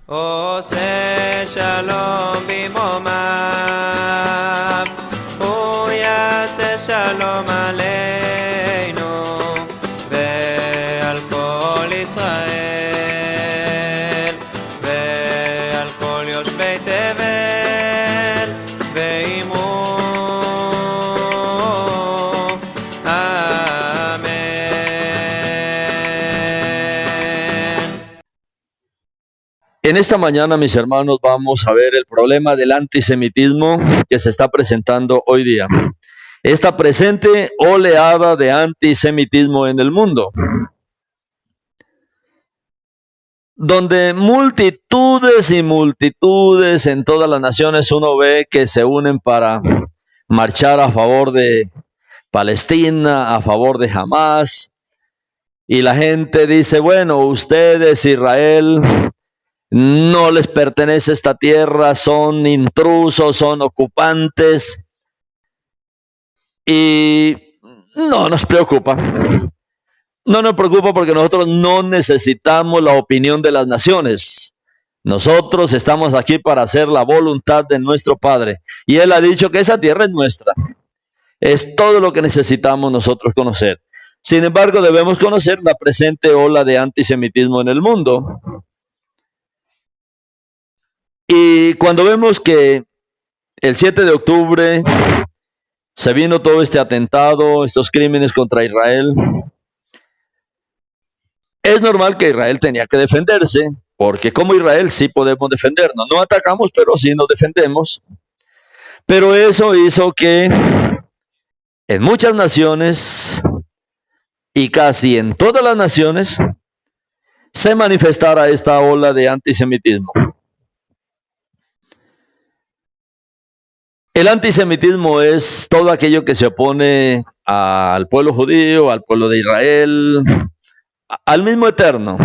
עושה שלום במרומיו, הוא יעשה שלום עלינו ועל כל ישראל ועל כל יושבי תבל ואמרו אמן. En esta mañana, mis hermanos, vamos a ver el problema del antisemitismo que se está presentando hoy día. Esta presente oleada de antisemitismo en el mundo, donde multitudes y multitudes en todas las naciones uno ve que se unen para marchar a favor de Palestina, a favor de Hamas, y la gente dice, bueno, ustedes, Israel, no les pertenece esta tierra, son intrusos, son ocupantes, y no nos preocupa. No nos preocupa porque nosotros no necesitamos la opinión de las naciones. Nosotros estamos aquí para hacer la voluntad de nuestro Padre. Y Él ha dicho que esa tierra es nuestra. Es todo lo que necesitamos nosotros conocer. Sin embargo, debemos conocer la presente ola de antisemitismo en el mundo. Y cuando vemos que el 7 de octubre se vino todo este atentado, estos crímenes contra Israel, es normal que Israel tenía que defenderse, porque como Israel sí podemos defendernos. No atacamos, pero sí nos defendemos. Pero eso hizo que en muchas naciones, y casi en todas las naciones, se manifestara esta ola de antisemitismo. El antisemitismo es todo aquello que se opone al pueblo judío, al pueblo de Israel, al mismo Eterno.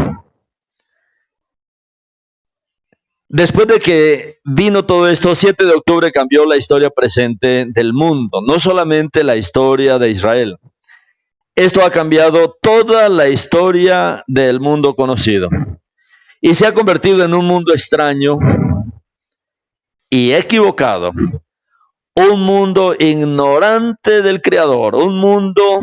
Después de que vino todo esto, 7 de octubre cambió la historia presente del mundo, no solamente la historia de Israel. Esto ha cambiado toda la historia del mundo conocido y se ha convertido en un mundo extraño y equivocado. Un mundo ignorante del Creador, un mundo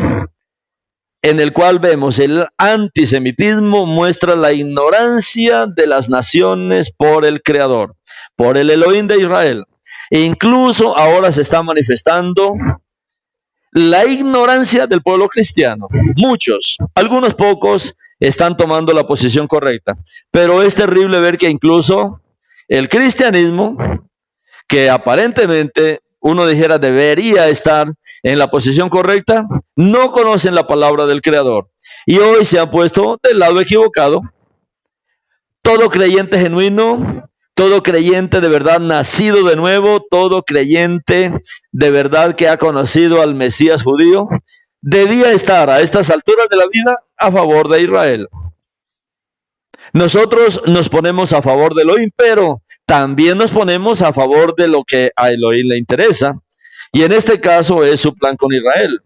en el cual vemos el antisemitismo muestra la ignorancia de las naciones por el Creador, por el Elohim de Israel. E incluso ahora se está manifestando la ignorancia del pueblo cristiano. Muchos, algunos pocos, están tomando la posición correcta. Pero es terrible ver que incluso el cristianismo, que aparentemente uno dijera debería estar en la posición correcta, no conocen la palabra del Creador. Y hoy se han puesto del lado equivocado. Todo creyente genuino, todo creyente de verdad nacido de nuevo, todo creyente de verdad que ha conocido al Mesías judío, debía estar a estas alturas de la vida a favor de Israel. Nosotros nos ponemos a favor de Elohim, pero también nos ponemos a favor de lo que a Elohim le interesa. Y en este caso es su plan con Israel.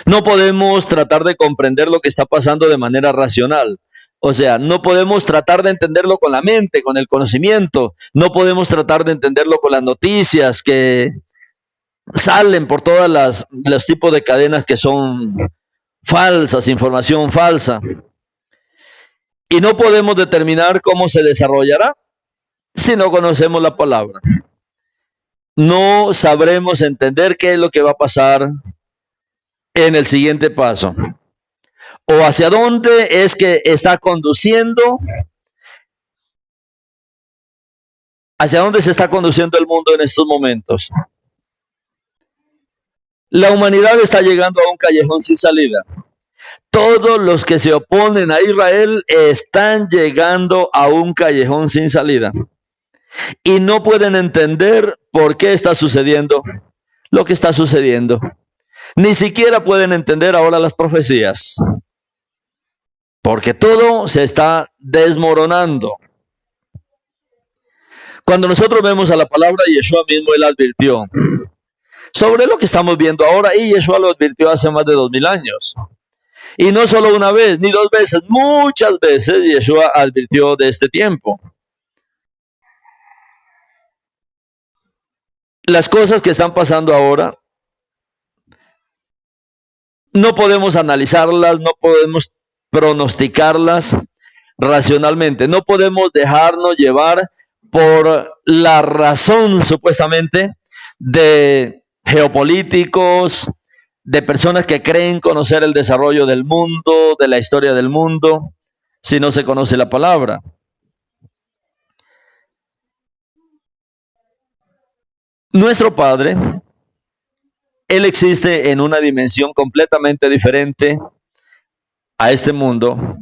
No podemos tratar de comprender lo que está pasando de manera racional. O sea, no podemos tratar de entenderlo con la mente, con el conocimiento. No podemos tratar de entenderlo con las noticias que salen por todas los tipos de cadenas que son falsas, información falsa. Y no podemos determinar cómo se desarrollará si no conocemos la palabra. No sabremos entender qué es lo que va a pasar en el siguiente paso. O hacia dónde es que está conduciendo, hacia dónde se está conduciendo el mundo en estos momentos. La humanidad está llegando a un callejón sin salida. Todos los que se oponen a Israel están llegando a un callejón sin salida. Y no pueden entender por qué está sucediendo lo que está sucediendo. Ni siquiera pueden entender ahora las profecías. Porque todo se está desmoronando. Cuando nosotros vemos a la palabra, Yeshua mismo, él advirtió sobre lo que estamos viendo ahora, y Yeshua lo advirtió hace más de 2000 años. Y no solo una vez, ni dos veces, muchas veces Yeshua advirtió de este tiempo. Las cosas que están pasando ahora, no podemos analizarlas, no podemos pronosticarlas racionalmente, no podemos dejarnos llevar por la razón supuestamente de geopolíticos, de personas que creen conocer el desarrollo del mundo, de la historia del mundo, si no se conoce la palabra. Nuestro Padre, Él existe en una dimensión completamente diferente a este mundo,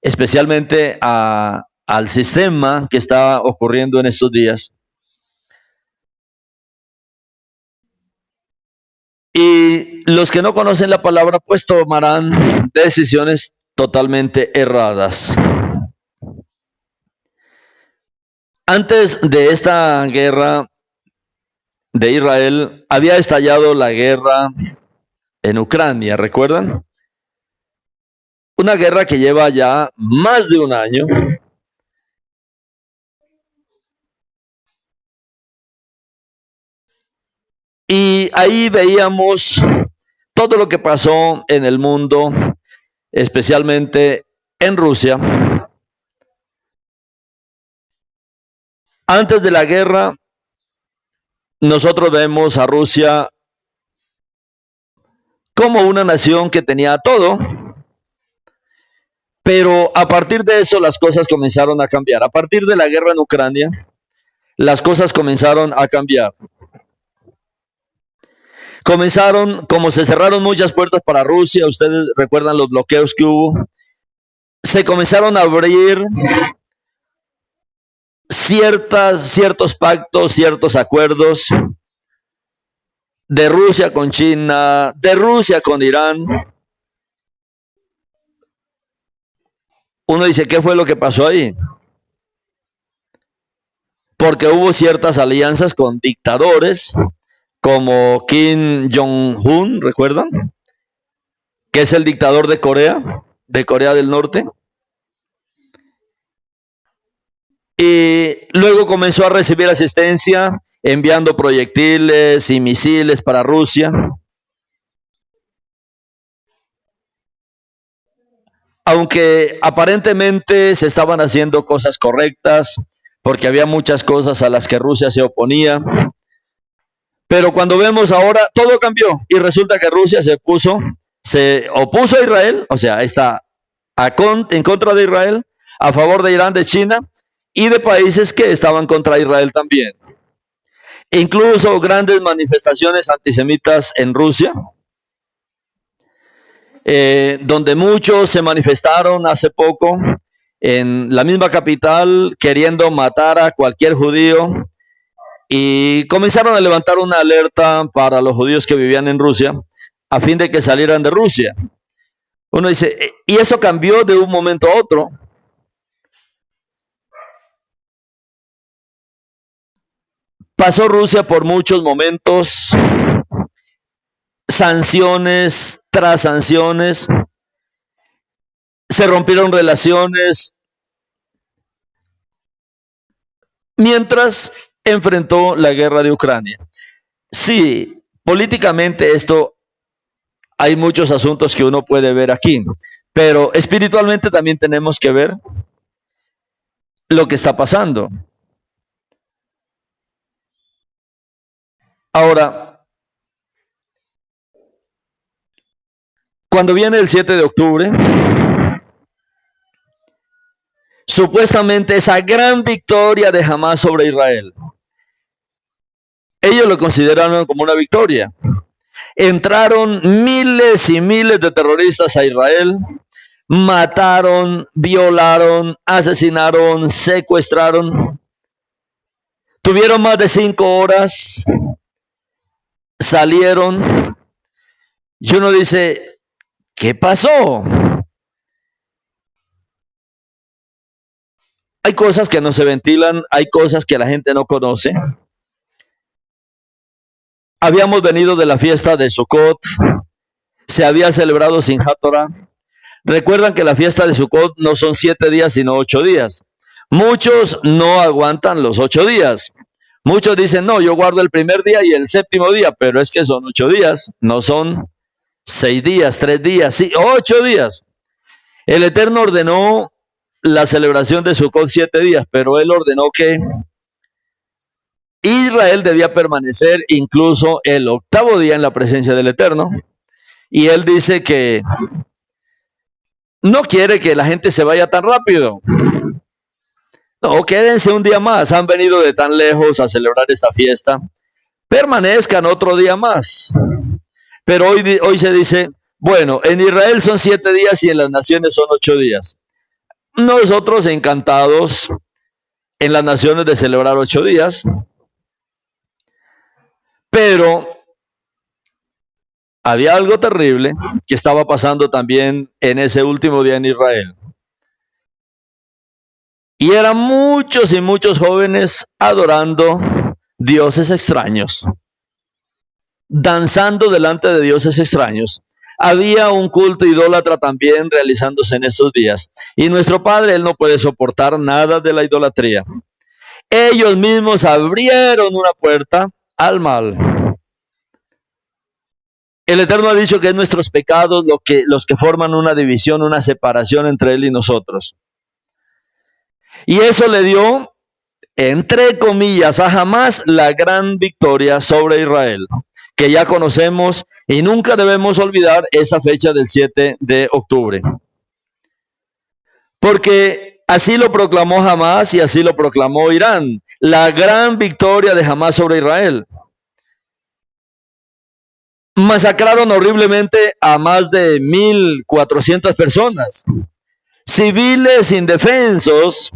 especialmente al sistema que está ocurriendo en estos días. Y los que no conocen la palabra, pues tomarán decisiones totalmente erradas. Antes de esta guerra de Israel, había estallado la guerra en Ucrania, ¿recuerdan? Una guerra que lleva ya más de un año. Y ahí veíamos todo lo que pasó en el mundo, especialmente en Rusia. Antes de la guerra, nosotros vemos a Rusia como una nación que tenía todo, pero a partir de eso las cosas comenzaron a cambiar. A partir de la guerra en Ucrania, las cosas comenzaron a cambiar. Comenzaron, como se cerraron muchas puertas para Rusia, ustedes recuerdan los bloqueos que hubo, se comenzaron a abrir ciertos pactos, ciertos acuerdos de Rusia con China, de Rusia con Irán. Uno dice, ¿qué fue lo que pasó ahí? Porque hubo ciertas alianzas con dictadores como Kim Jong-un, ¿recuerdan? Que es el dictador de Corea del Norte. Y luego comenzó a recibir asistencia enviando proyectiles y misiles para Rusia. Aunque aparentemente se estaban haciendo cosas correctas, porque había muchas cosas a las que Rusia se oponía. Pero cuando vemos ahora, todo cambió y resulta que Rusia se opuso a Israel, o sea, está en contra de Israel, a favor de Irán, de China y de países que estaban contra Israel también. Incluso grandes manifestaciones antisemitas en Rusia, donde muchos se manifestaron hace poco en la misma capital queriendo matar a cualquier judío. Y comenzaron a levantar una alerta para los judíos que vivían en Rusia a fin de que salieran de Rusia. Uno dice, y eso cambió de un momento a otro. Pasó Rusia por muchos momentos, sanciones tras sanciones, se rompieron relaciones, mientras enfrentó la guerra de Ucrania. Sí, políticamente esto hay muchos asuntos que uno puede ver aquí, pero espiritualmente también tenemos que ver lo que está pasando. Ahora, cuando viene el 7 de octubre, supuestamente esa gran victoria de Hamás sobre Israel, ellos lo consideraron como una victoria. Entraron miles y miles de terroristas a Israel, mataron, violaron, asesinaron, secuestraron. Tuvieron más de 5 horas, salieron. Y uno dice, ¿qué pasó? Hay cosas que no se ventilan, hay cosas que la gente no conoce. Habíamos venido de la fiesta de Sukkot, se había celebrado Simchat Torah. Recuerdan que la fiesta de Sukkot no son 7 días, sino 8 días. Muchos no aguantan los 8 días. Muchos dicen, no, yo guardo el primer día y el séptimo día, pero es que son 8 días, no son 6 días, 3 días, sí, 8 días. El Eterno ordenó la celebración de Sukkot 7 días, pero Él ordenó que Israel debía permanecer incluso el 8º día en la presencia del Eterno. Y Él dice que no quiere que la gente se vaya tan rápido. No, quédense un día más. Han venido de tan lejos a celebrar esta fiesta. Permanezcan otro día más. Pero hoy se dice, bueno, en Israel son 7 días y en las naciones son 8 días. Nosotros encantados en las naciones de celebrar 8 días. Pero había algo terrible que estaba pasando también en ese último día en Israel. Y eran muchos y muchos jóvenes adorando dioses extraños, danzando delante de dioses extraños. Había un culto idólatra también realizándose en esos días. Y nuestro Padre, Él no puede soportar nada de la idolatría. Ellos mismos abrieron una puerta al mal. El Eterno ha dicho que es nuestros pecados los que forman una división, una separación entre Él y nosotros. Y eso le dio, entre comillas, a Hamás la gran victoria sobre Israel, que ya conocemos y nunca debemos olvidar esa fecha del 7 de octubre. Porque así lo proclamó Hamás y así lo proclamó Irán, la gran victoria de Hamás sobre Israel. Masacraron horriblemente a más de 1,400 personas, civiles indefensos,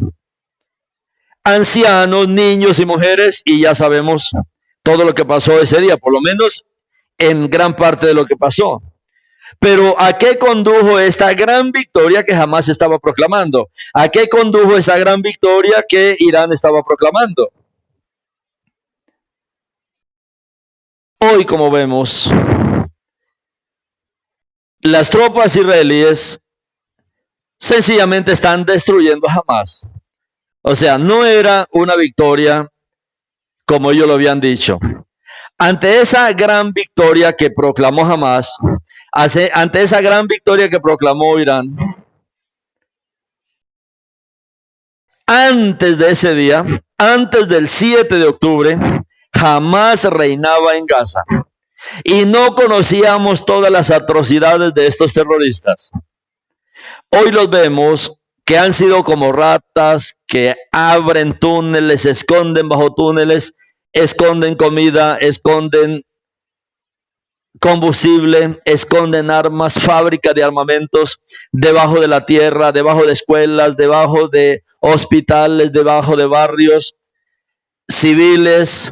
ancianos, niños y mujeres, y ya sabemos todo lo que pasó ese día, por lo menos en gran parte de lo que pasó. Pero ¿a qué condujo esta gran victoria que Hamás estaba proclamando? ¿A qué condujo esa gran victoria que Irán estaba proclamando? Hoy, como vemos, las tropas israelíes sencillamente están destruyendo a Hamás. O sea, no era una victoria como ellos lo habían dicho. Ante esa gran victoria que proclamó Hamás, ante esa gran victoria que proclamó Irán, antes de ese día, antes del 7 de octubre, Hamás reinaba en Gaza. Y no conocíamos todas las atrocidades de estos terroristas. Hoy los vemos que han sido como ratas, que abren túneles, se esconden bajo túneles, esconden comida, esconden combustible, esconden armas, fábrica de armamentos debajo de la tierra, debajo de escuelas, debajo de hospitales, debajo de barrios civiles.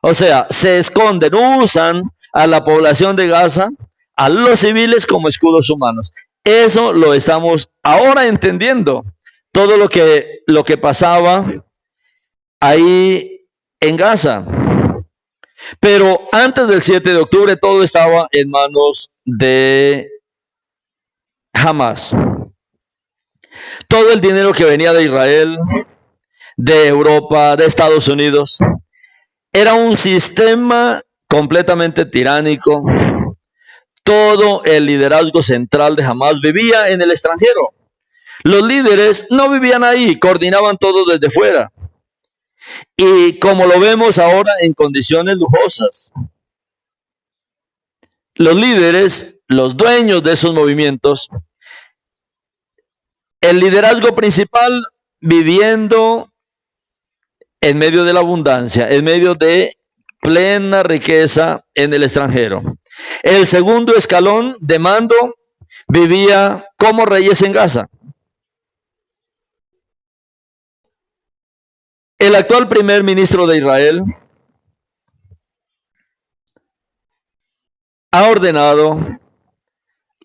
O sea, se esconden, usan a la población de Gaza, a los civiles como escudos humanos. Eso lo estamos ahora entendiendo. Todo lo que pasaba ahí en Gaza. Pero antes del 7 de octubre todo estaba en manos de Hamás. Todo el dinero que venía de Israel, de Europa, de Estados Unidos, era un sistema completamente tiránico. Todo el liderazgo central de Hamás vivía en el extranjero. Los líderes no vivían ahí, coordinaban todo desde fuera. Y como lo vemos ahora en condiciones lujosas. Los líderes, los dueños de esos movimientos, el liderazgo principal viviendo en medio de la abundancia, en medio de plena riqueza en el extranjero. El segundo escalón de mando vivía como reyes en Gaza. El actual primer ministro de Israel ha ordenado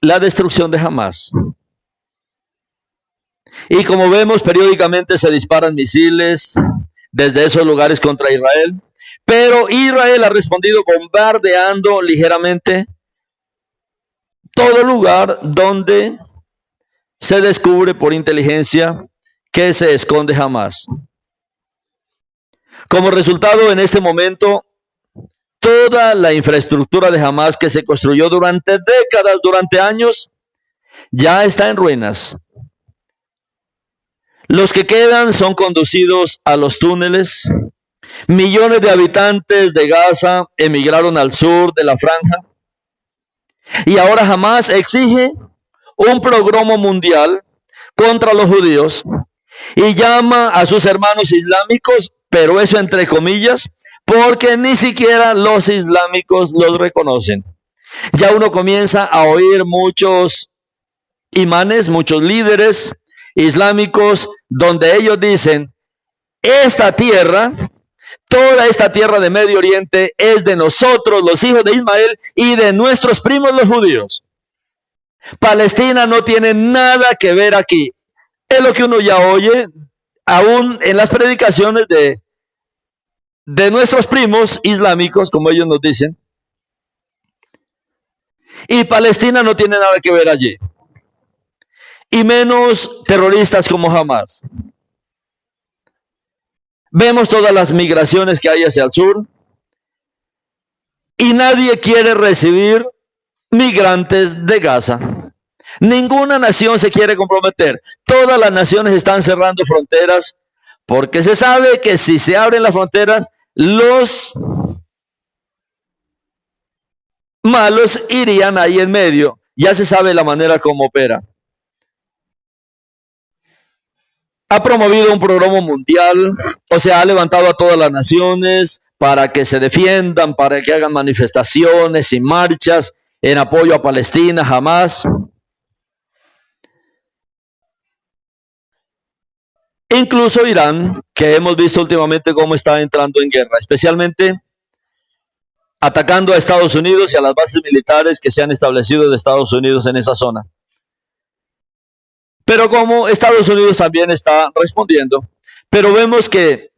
la destrucción de Hamás. Y como vemos, periódicamente se disparan misiles desde esos lugares contra Israel. Pero Israel ha respondido bombardeando ligeramente todo lugar donde se descubre por inteligencia que se esconde Hamás. Como resultado, en este momento, toda la infraestructura de Hamás que se construyó durante décadas, durante años, ya está en ruinas. Los que quedan son conducidos a los túneles. Millones de habitantes de Gaza emigraron al sur de la franja. Y ahora Hamás exige un pogromo mundial contra los judíos y llama a sus hermanos islámicos, pero eso entre comillas, porque ni siquiera los islámicos los reconocen. Ya uno comienza a oír muchos imanes, muchos líderes islámicos, donde ellos dicen, esta tierra, toda esta tierra de Medio Oriente es de nosotros, los hijos de Ismael, y de nuestros primos los judíos. Palestina no tiene nada que ver aquí. Es lo que uno ya oye, aún en las predicaciones de nuestros primos islámicos, como ellos nos dicen. Y Palestina no tiene nada que ver allí. Y menos terroristas como Hamás. Vemos todas las migraciones que hay hacia el sur. Y nadie quiere recibir migrantes de Gaza. Ninguna nación se quiere comprometer. Todas las naciones están cerrando fronteras porque se sabe que si se abren las fronteras, los malos irían ahí en medio. Ya se sabe la manera como opera. Ha promovido un programa mundial, o sea, ha levantado a todas las naciones para que se defiendan, para que hagan manifestaciones y marchas en apoyo a Palestina, Hamás. Incluso Irán, que hemos visto últimamente cómo está entrando en guerra, especialmente atacando a Estados Unidos y a las bases militares que se han establecido de Estados Unidos en esa zona. Pero como Estados Unidos también está respondiendo, pero vemos que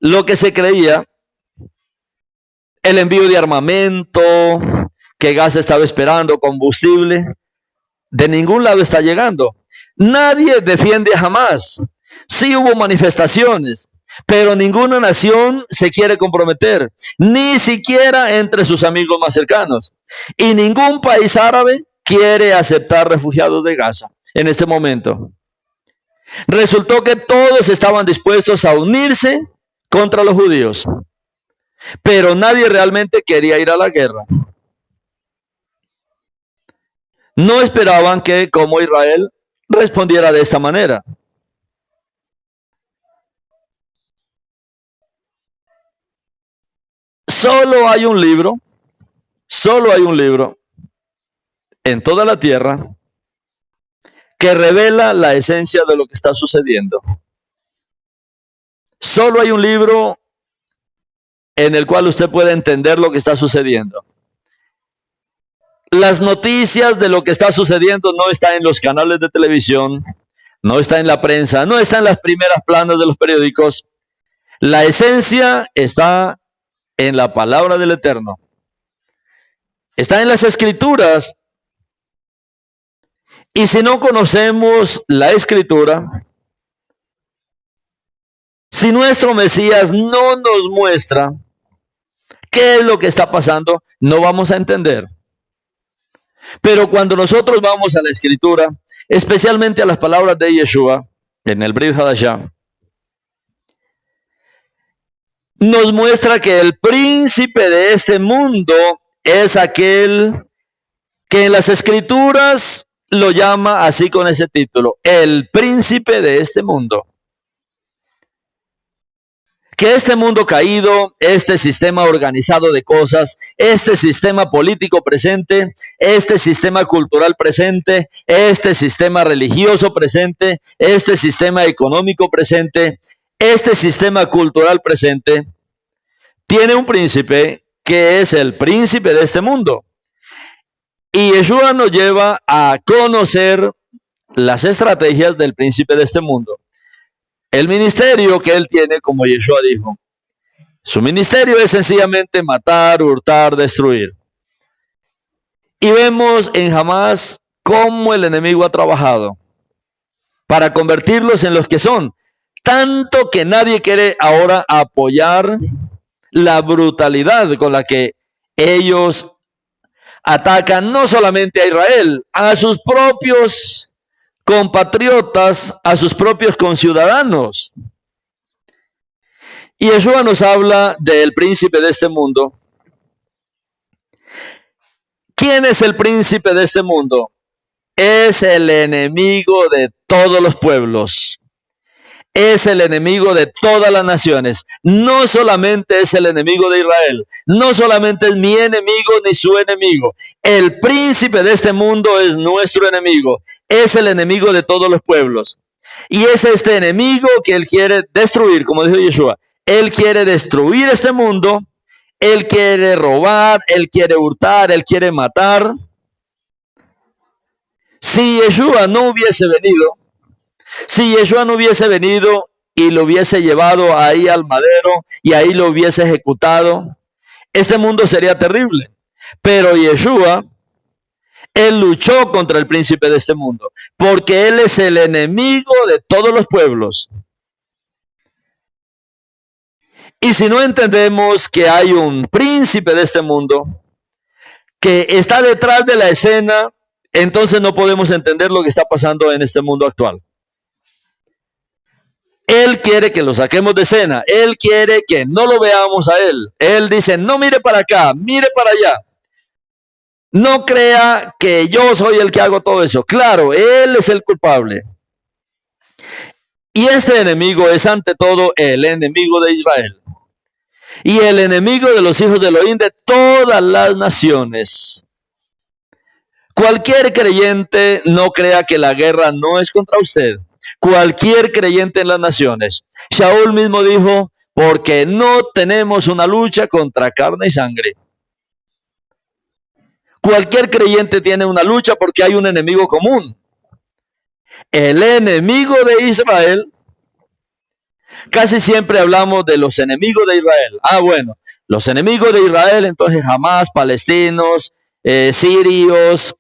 lo que se creía, el envío de armamento, que Gaza estaba esperando, combustible, de ningún lado está llegando. Nadie defiende a Hamás. Sí hubo manifestaciones, pero ninguna nación se quiere comprometer, ni siquiera entre sus amigos más cercanos. Y ningún país árabe quiere aceptar refugiados de Gaza en este momento. Resultó que todos estaban dispuestos a unirse contra los judíos, pero nadie realmente quería ir a la guerra. No esperaban que, como Israel, respondiera de esta manera. Solo hay un libro en toda la tierra que revela la esencia de lo que está sucediendo. Solo hay un libro en el cual usted puede entender lo que está sucediendo. Las noticias de lo que está sucediendo no están en los canales de televisión, no está en la prensa, no está en las primeras planas de los periódicos. La esencia está en la palabra del Eterno. Está en las Escrituras. Y si no conocemos la Escritura, si nuestro Mesías no nos muestra qué es lo que está pasando, no vamos a entender. Pero cuando nosotros vamos a la Escritura, especialmente a las palabras de Yeshua, en el Brit Hadashah, nos muestra que el príncipe de este mundo es aquel que en las Escrituras lo llama así con ese título, el príncipe de este mundo. Que este mundo caído, este sistema organizado de cosas, este sistema político presente, este sistema cultural presente, este sistema religioso presente, este sistema económico presente, este sistema cultural presente, tiene un príncipe que es el príncipe de este mundo. Y Yeshua nos lleva a conocer las estrategias del príncipe de este mundo. El ministerio que él tiene, como Yeshua dijo, su ministerio es sencillamente matar, hurtar, destruir. Y vemos en Hamás cómo el enemigo ha trabajado para convertirlos en los que son. Tanto que nadie quiere ahora apoyar la brutalidad con la que ellos atacan no solamente a Israel, a sus propios compatriotas, a sus propios conciudadanos. Y Yeshua nos habla del príncipe de este mundo. ¿Quién es el príncipe de este mundo? Es el enemigo de todos los pueblos. Es el enemigo de todas las naciones. No solamente es el enemigo de Israel. No solamente es mi enemigo ni su enemigo. El príncipe de este mundo es nuestro enemigo. Es el enemigo de todos los pueblos. Y es este enemigo que él quiere destruir, como dijo Yeshua. Él quiere destruir este mundo. Él quiere robar. Él quiere hurtar. Él quiere matar. Si Yeshua no hubiese venido, si Yeshua no hubiese venido y lo hubiese llevado ahí al madero y ahí lo hubiese ejecutado, este mundo sería terrible. Pero Yeshua, él luchó contra el príncipe de este mundo, porque él es el enemigo de todos los pueblos. Y si no entendemos que hay un príncipe de este mundo que está detrás de la escena, entonces no podemos entender lo que está pasando en este mundo actual. Él quiere que lo saquemos de escena. Él quiere que no lo veamos a él. Él dice, no mire para acá, mire para allá. No crea que yo soy el que hago todo eso. Claro, él es el culpable. Y este enemigo es ante todo el enemigo de Israel. Y el enemigo de los hijos de Elohim de todas las naciones. Cualquier creyente no crea que la guerra no es contra usted. Cualquier creyente en las naciones. Shaul mismo dijo, porque no tenemos una lucha contra carne y sangre. Cualquier creyente tiene una lucha porque hay un enemigo común. El enemigo de Israel. Casi siempre hablamos de los enemigos de Israel. Bueno, los enemigos de Israel, entonces Hamás, palestinos, sirios,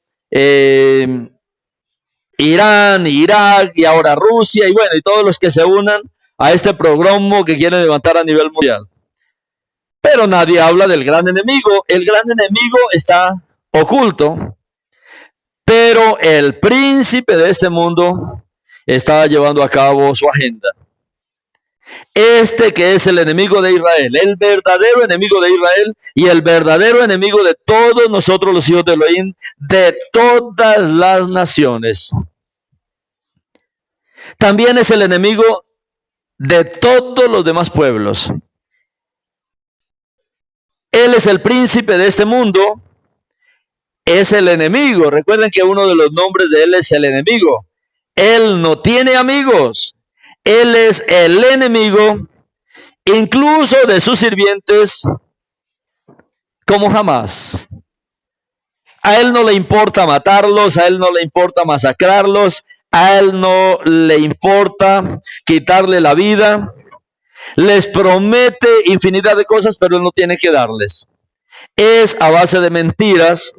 Irán, Irak y ahora Rusia y bueno, y todos los que se unan a este programa que quieren levantar a nivel mundial. Pero nadie habla del gran enemigo. El gran enemigo está oculto, pero el príncipe de este mundo está llevando a cabo su agenda. Este que es el enemigo de Israel, el verdadero enemigo de Israel y el verdadero enemigo de todos nosotros los hijos de Elohim, de todas las naciones. También es el enemigo de todos los demás pueblos. Él es el príncipe de este mundo, es el enemigo. Recuerden que uno de los nombres de él es el enemigo. Él no tiene amigos. Él es el enemigo, incluso de sus sirvientes, como Hamás. A él no le importa matarlos, a él no le importa masacrarlos, a él no le importa quitarle la vida. Les promete infinidad de cosas, pero él no tiene que darles. Es a base de mentiras,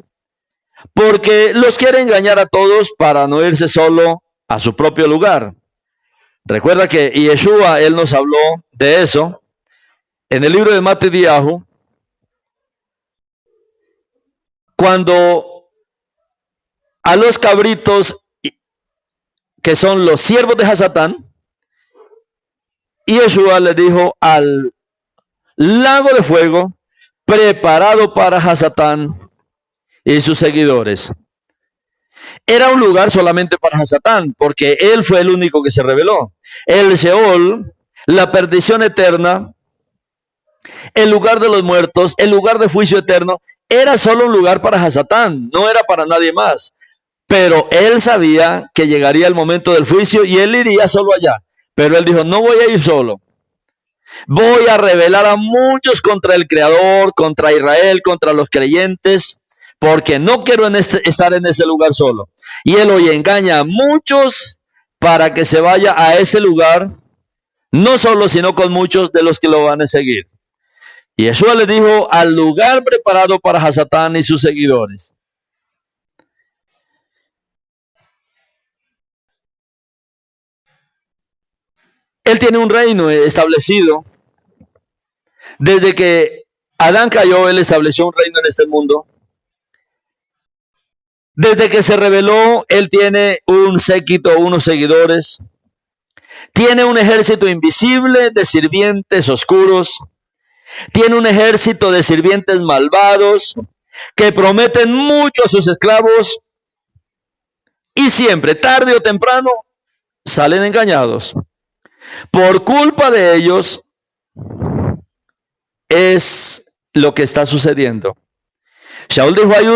porque los quiere engañar a todos para no irse solo a su propio lugar. Recuerda que Yeshua, él nos habló de eso en el libro de Matidyahu, cuando a los cabritos, que son los siervos de Hasatán, Yeshua les dijo al lago de fuego preparado para Hasatán y sus seguidores. Era un lugar solamente para Hasatán, porque él fue el único que se rebeló. El Sheol, la perdición eterna, el lugar de los muertos, el lugar de juicio eterno, era solo un lugar para Hasatán, no era para nadie más. Pero él sabía que llegaría el momento del juicio y él iría solo allá. Pero él dijo, no voy a ir solo. Voy a rebelar a muchos contra el Creador, contra Israel, contra los creyentes, porque no quiero estar en ese lugar solo. Y él hoy engaña a muchos para que se vaya a ese lugar, no solo, sino con muchos de los que lo van a seguir. Y Yeshua le dijo al lugar preparado para Hasatán y sus seguidores. Él tiene un reino establecido. Desde que Adán cayó, Él estableció un reino en este mundo. Desde que se reveló, Él tiene un séquito, unos seguidores. Tiene un ejército invisible de sirvientes oscuros. Tiene un ejército de sirvientes malvados que prometen mucho a sus esclavos y siempre, tarde o temprano, salen engañados. Por culpa de ellos es lo que está sucediendo. Shaul dijo, hay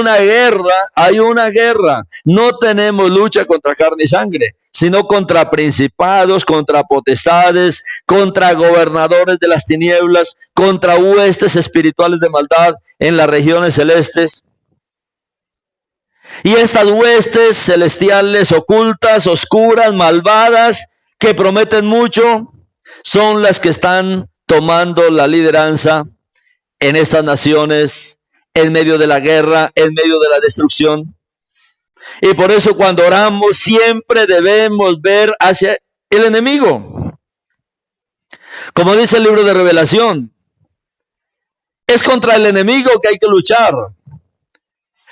una guerra. No tenemos lucha contra carne y sangre, sino contra principados, contra potestades, contra gobernadores de las tinieblas, contra huestes espirituales de maldad en las regiones celestes. Y estas huestes celestiales ocultas, oscuras, malvadas, que prometen mucho, son las que están tomando la lideranza en estas naciones, en medio de la guerra, en medio de la destrucción. Y por eso cuando oramos siempre debemos ver hacia el enemigo. Como dice el libro de Revelación, es contra el enemigo que hay que luchar.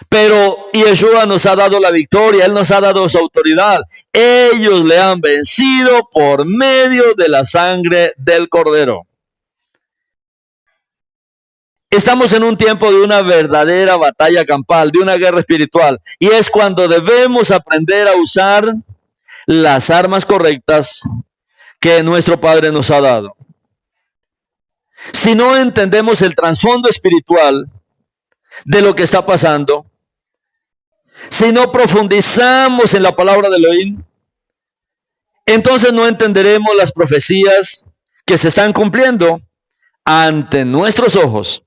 Pero Yeshua nos ha dado la victoria, Él nos ha dado su autoridad. Ellos le han vencido por medio de la sangre del Cordero. Estamos en un tiempo de una verdadera batalla campal, de una guerra espiritual. Y es cuando debemos aprender a usar las armas correctas que nuestro Padre nos ha dado. Si no entendemos el trasfondo espiritual de lo que está pasando, si no profundizamos en la palabra de Elohim, entonces no entenderemos las profecías que se están cumpliendo ante nuestros ojos.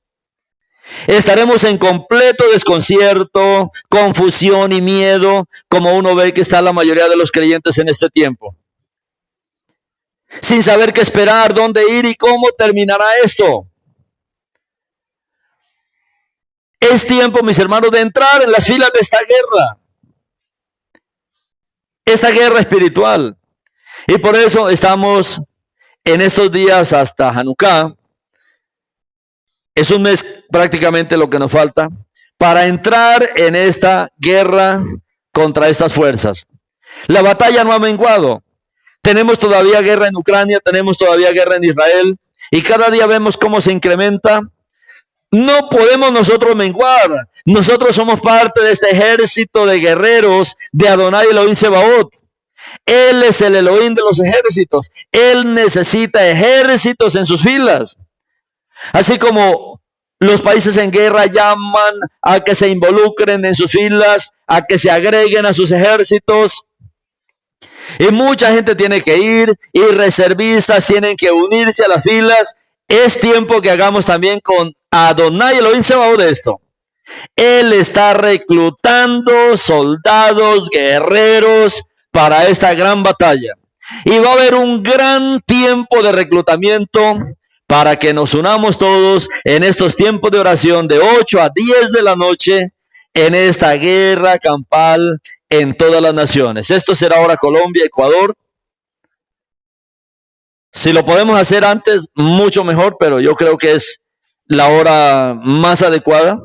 Estaremos en completo desconcierto, confusión y miedo, como uno ve que está la mayoría de los creyentes en este tiempo. Sin saber qué esperar, dónde ir y cómo terminará esto. Es tiempo, mis hermanos, de entrar en las filas de esta guerra espiritual. Y por eso estamos en estos días hasta Hanukkah. Es un mes prácticamente lo que nos falta para entrar en esta guerra contra estas fuerzas. La batalla no ha menguado. Tenemos todavía guerra en Ucrania, tenemos todavía guerra en Israel y cada día vemos cómo se incrementa. No podemos nosotros menguar. Nosotros somos parte de este ejército de guerreros de Adonai Elohim Sebaot. Él es el Elohim de los ejércitos. Él necesita ejércitos en sus filas. Así como los países en guerra llaman a que se involucren en sus filas, a que se agreguen a sus ejércitos. Y mucha gente tiene que ir y reservistas tienen que unirse a las filas. Es tiempo que hagamos también con Adonai Elohim Sebaot de esto. Él está reclutando soldados, guerreros para esta gran batalla. Y va a haber un gran tiempo de reclutamiento para que nos unamos todos en estos tiempos de oración de 8 a 10 de la noche en esta guerra campal en todas las naciones. Esto será ahora Colombia, Ecuador. Si lo podemos hacer antes, mucho mejor, pero yo creo que es la hora más adecuada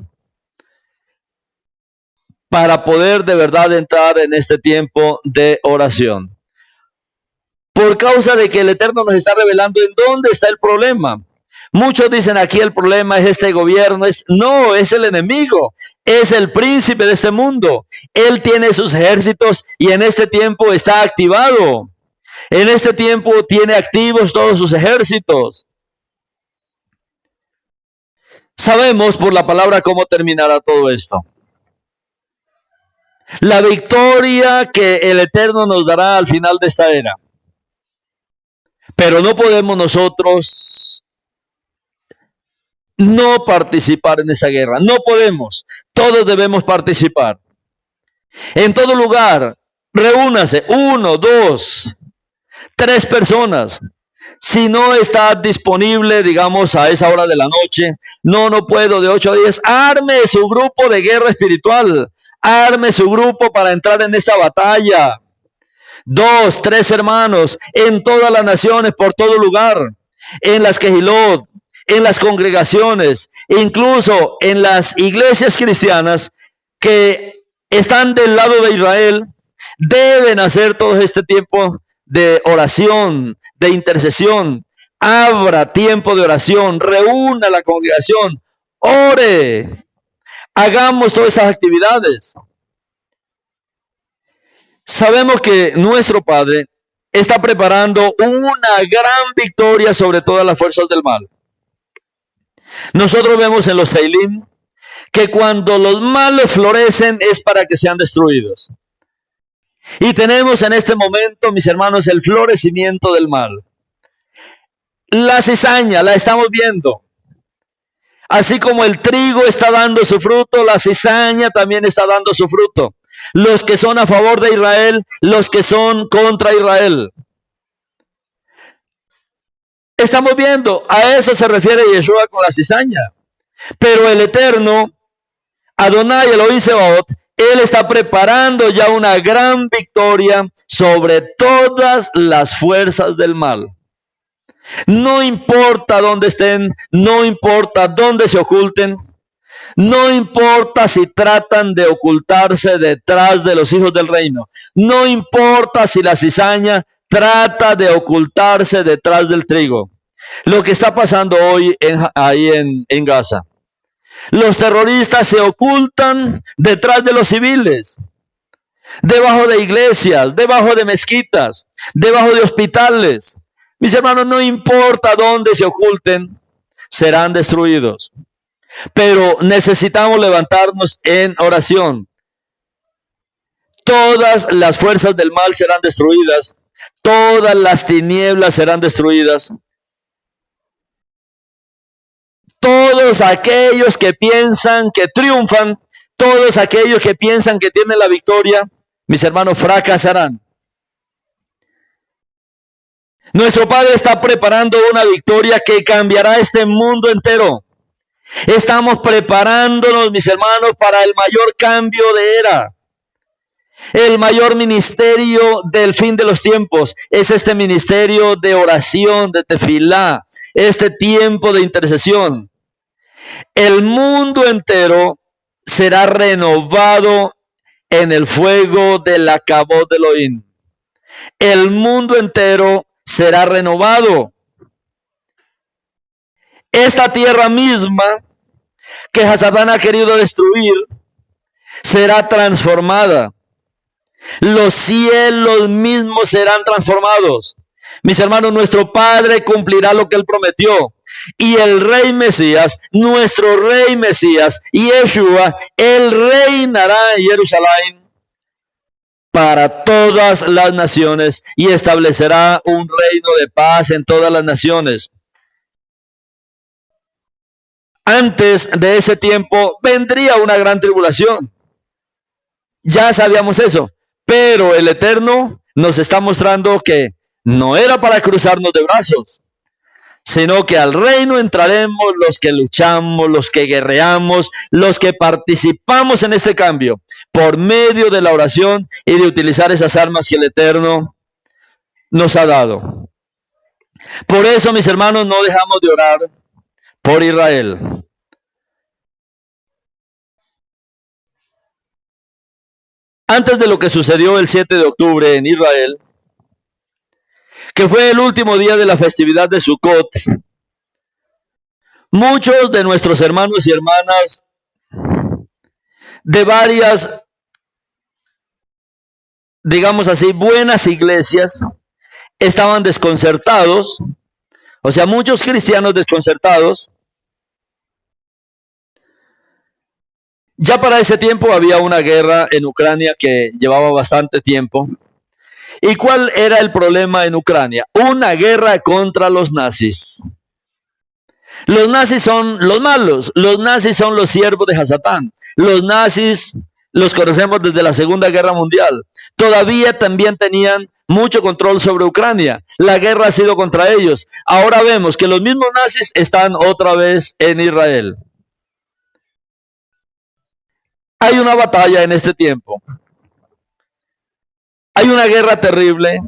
para poder de verdad entrar en este tiempo de oración. Por causa de que el Eterno nos está revelando en dónde está el problema. Muchos dicen aquí el problema es este gobierno. No, es el enemigo. Es el príncipe de este mundo. Él tiene sus ejércitos y en este tiempo está activado. En este tiempo tiene activos todos sus ejércitos. Sabemos por la palabra cómo terminará todo esto. La victoria que el Eterno nos dará al final de esta era. Pero no podemos nosotros no participar en esa guerra. No podemos. Todos debemos participar. En todo lugar, reúnase 1, 2, 3 personas. Si no está disponible, digamos, a esa hora de la noche, no puedo, de 8 a 10, arme su grupo de guerra espiritual. Arme su grupo para entrar en esta batalla. 2, 3 hermanos en todas las naciones, por todo lugar, en las quejilot, en las congregaciones, incluso en las iglesias cristianas que están del lado de Israel, deben hacer todo este tiempo de oración, de intercesión. Abra tiempo de oración, reúna la congregación, ore, hagamos todas esas actividades. Sabemos que nuestro Padre está preparando una gran victoria sobre todas las fuerzas del mal. Nosotros vemos en los Teilim que cuando los malos florecen es para que sean destruidos. Y tenemos en este momento, mis hermanos, el florecimiento del mal. La cizaña la estamos viendo. Así como el trigo está dando su fruto, la cizaña también está dando su fruto. Los que son a favor de Israel, los que son contra Israel. Estamos viendo, a eso se refiere Yeshua con la cizaña. Pero el Eterno, Adonai Elohim Sebaot, Él está preparando ya una gran victoria sobre todas las fuerzas del mal. No importa dónde estén, no importa dónde se oculten, no importa si tratan de ocultarse detrás de los hijos del reino, no importa si la cizaña trata de ocultarse detrás del trigo. Lo que está pasando hoy ahí en Gaza. Los terroristas se ocultan detrás de los civiles, debajo de iglesias, debajo de mezquitas, debajo de hospitales. Mis hermanos, no importa dónde se oculten, serán destruidos. Pero necesitamos levantarnos en oración. Todas las fuerzas del mal serán destruidas. Todas las tinieblas serán destruidas. Todos aquellos que piensan que triunfan, todos aquellos que piensan que tienen la victoria, mis hermanos, fracasarán. Nuestro Padre está preparando una victoria que cambiará este mundo entero. Estamos preparándonos, mis hermanos, para el mayor cambio de era. El mayor ministerio del fin de los tiempos es este ministerio de oración, de tefilá, este tiempo de intercesión. El mundo entero será renovado en el fuego de la Kabod de Elohim. El mundo entero será renovado. Esta tierra misma que Hasatán ha querido destruir será transformada. Los cielos mismos serán transformados. Mis hermanos, nuestro Padre cumplirá lo que Él prometió. Y el Rey Mesías, nuestro Rey Mesías, Yeshua, Él reinará en Jerusalén para todas las naciones y establecerá un reino de paz en todas las naciones. Antes de ese tiempo vendría una gran tribulación. Ya sabíamos eso. Pero el Eterno nos está mostrando que no era para cruzarnos de brazos, sino que al reino entraremos los que luchamos, los que guerreamos, los que participamos en este cambio por medio de la oración y de utilizar esas armas que el Eterno nos ha dado. Por eso, mis hermanos, no dejamos de orar por Israel. Antes de lo que sucedió el 7 de octubre en Israel, que fue el último día de la festividad de Sukkot, muchos de nuestros hermanos y hermanas de varias, digamos así, buenas iglesias estaban desconcertados, o sea, muchos cristianos desconcertados. Ya para ese tiempo había una guerra en Ucrania que llevaba bastante tiempo. ¿Y cuál era el problema en Ucrania? Una guerra contra los nazis. Los nazis son los malos, los nazis son los siervos de Hasatán. Los nazis los conocemos desde la Segunda Guerra Mundial. Todavía también tenían mucho control sobre Ucrania. La guerra ha sido contra ellos. Ahora vemos que los mismos nazis están otra vez en Israel. Hay una batalla en este tiempo. Hay una guerra terrible,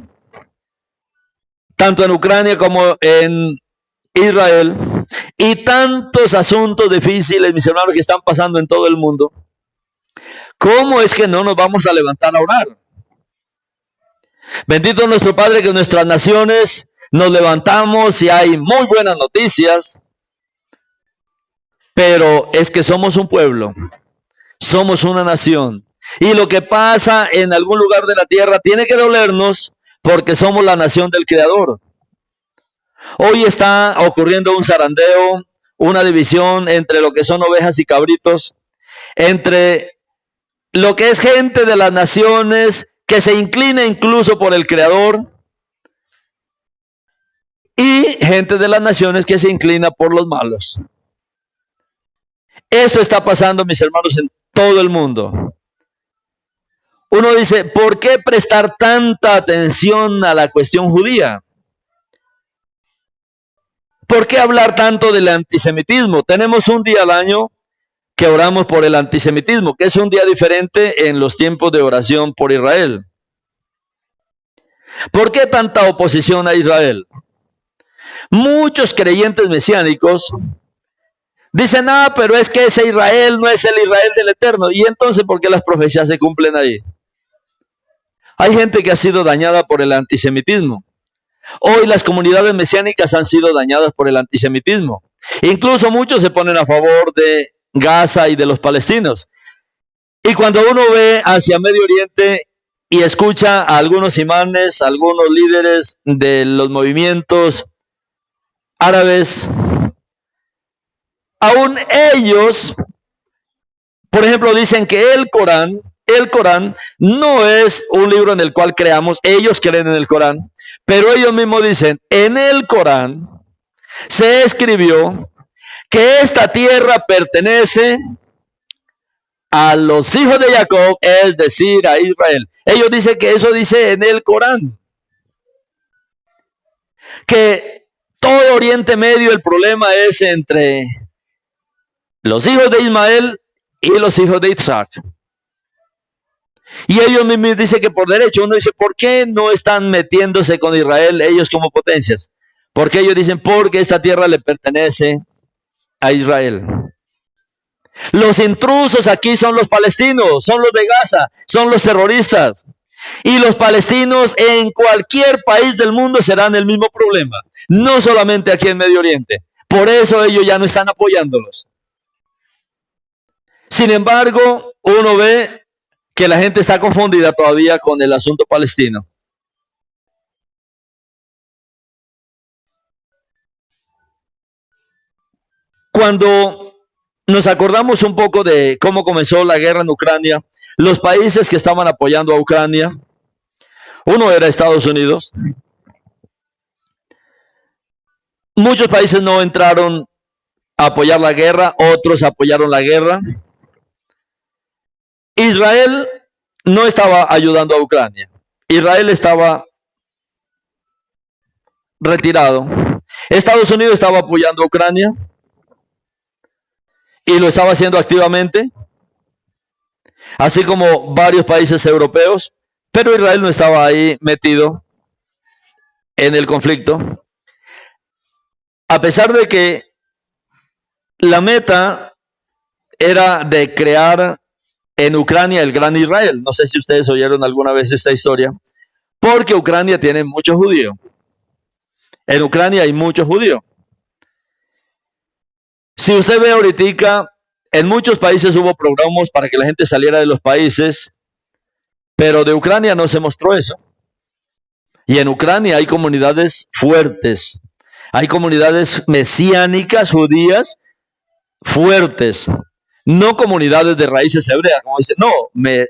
tanto en Ucrania como en Israel, y tantos asuntos difíciles, mis hermanos, que están pasando en todo el mundo. ¿Cómo es que no nos vamos a levantar a orar? Bendito nuestro Padre, que en nuestras naciones nos levantamos y hay muy buenas noticias, pero es que somos un pueblo, somos una nación, y lo que pasa en algún lugar de la tierra tiene que dolernos porque somos la nación del Creador. Hoy está ocurriendo un zarandeo, una división entre lo que son ovejas y cabritos, entre lo que es gente de las naciones que se inclina incluso por el Creador y gente de las naciones que se inclina por los malos. Esto está pasando, mis hermanos, en todo el mundo. Uno dice, ¿por qué prestar tanta atención a la cuestión judía? ¿Por qué hablar tanto del antisemitismo? Tenemos un día al año que oramos por el antisemitismo, que es un día diferente en los tiempos de oración por Israel. ¿Por qué tanta oposición a Israel? Muchos creyentes mesiánicos dicen, pero es que ese Israel no es el Israel del Eterno. Y entonces, ¿por qué las profecías se cumplen ahí? Hay gente que ha sido dañada por el antisemitismo. Hoy las comunidades mesiánicas han sido dañadas por el antisemitismo. Incluso muchos se ponen a favor de Gaza y de los palestinos. Y cuando uno ve hacia Medio Oriente y escucha a algunos imanes, a algunos líderes de los movimientos árabes, aún ellos, por ejemplo, dicen que el Corán no es un libro en el cual creamos. Ellos creen en el Corán, pero ellos mismos dicen, en el Corán se escribió que esta tierra pertenece a los hijos de Jacob, es decir, a Israel. Ellos dicen que eso dice en el Corán. Que todo Oriente Medio, el problema es entre los hijos de Ismael y los hijos de Isaac. Y ellos mismos dicen que por derecho. Uno dice, ¿por qué no están metiéndose con Israel ellos como potencias? Porque ellos dicen, porque esta tierra le pertenece a Israel. Los intrusos aquí son los palestinos, son los de Gaza, son los terroristas. Y los palestinos en cualquier país del mundo serán el mismo problema, no solamente aquí en Medio Oriente. Por eso ellos ya no están apoyándolos. Sin embargo, uno ve que la gente está confundida todavía con el asunto palestino. Cuando nos acordamos un poco de cómo comenzó la guerra en Ucrania, los países que estaban apoyando a Ucrania, uno era Estados Unidos. Muchos países no entraron a apoyar la guerra, otros apoyaron la guerra. Israel no estaba ayudando a Ucrania. Israel estaba retirado. Estados Unidos estaba apoyando a Ucrania y lo estaba haciendo activamente, así como varios países europeos, pero Israel no estaba ahí metido en el conflicto. A pesar de que la meta era de crear en Ucrania el gran Israel. No sé si ustedes oyeron alguna vez esta historia, porque Ucrania tiene muchos judíos. En Ucrania hay muchos judíos. Si usted ve ahorita, en muchos países hubo programas para que la gente saliera de los países, pero de Ucrania no se mostró eso. Y en Ucrania hay comunidades fuertes, hay comunidades mesiánicas, judías, fuertes. No comunidades de raíces hebreas, como dice, no,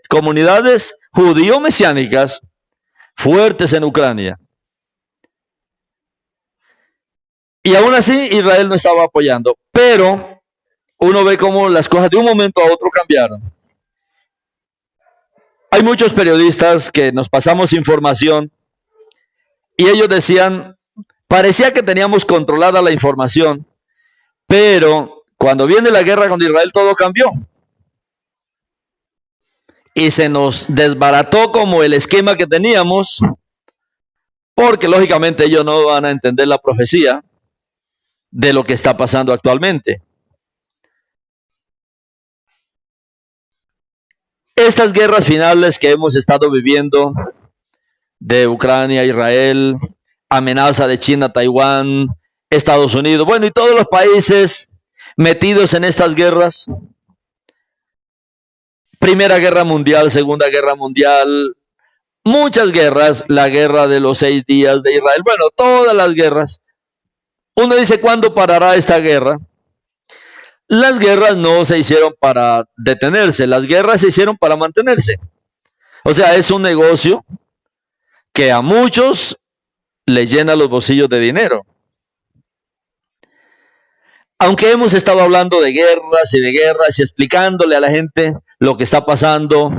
comunidades judío-mesiánicas fuertes en Ucrania. Y aún así Israel no estaba apoyando, pero uno ve cómo las cosas de un momento a otro cambiaron. Hay muchos periodistas que nos pasamos información y ellos decían, parecía que teníamos controlada la información, pero cuando viene la guerra con Israel todo cambió. y se nos desbarató como el esquema que teníamos, porque lógicamente ellos no van a entender la profecía de lo que está pasando actualmente. Estas guerras finales que hemos estado viviendo, de Ucrania, Israel, amenaza de China, Taiwán, Estados Unidos, bueno, y todos los países metidos en estas guerras, Primera Guerra Mundial, Segunda Guerra Mundial, muchas guerras, la guerra de los 6 días de Israel, bueno, todas las guerras. Uno dice, ¿cuándo parará esta guerra? Las guerras no se hicieron para detenerse, las guerras se hicieron para mantenerse. O sea, es un negocio que a muchos les llena los bolsillos de dinero. Aunque hemos estado hablando de guerras y explicándole a la gente lo que está pasando,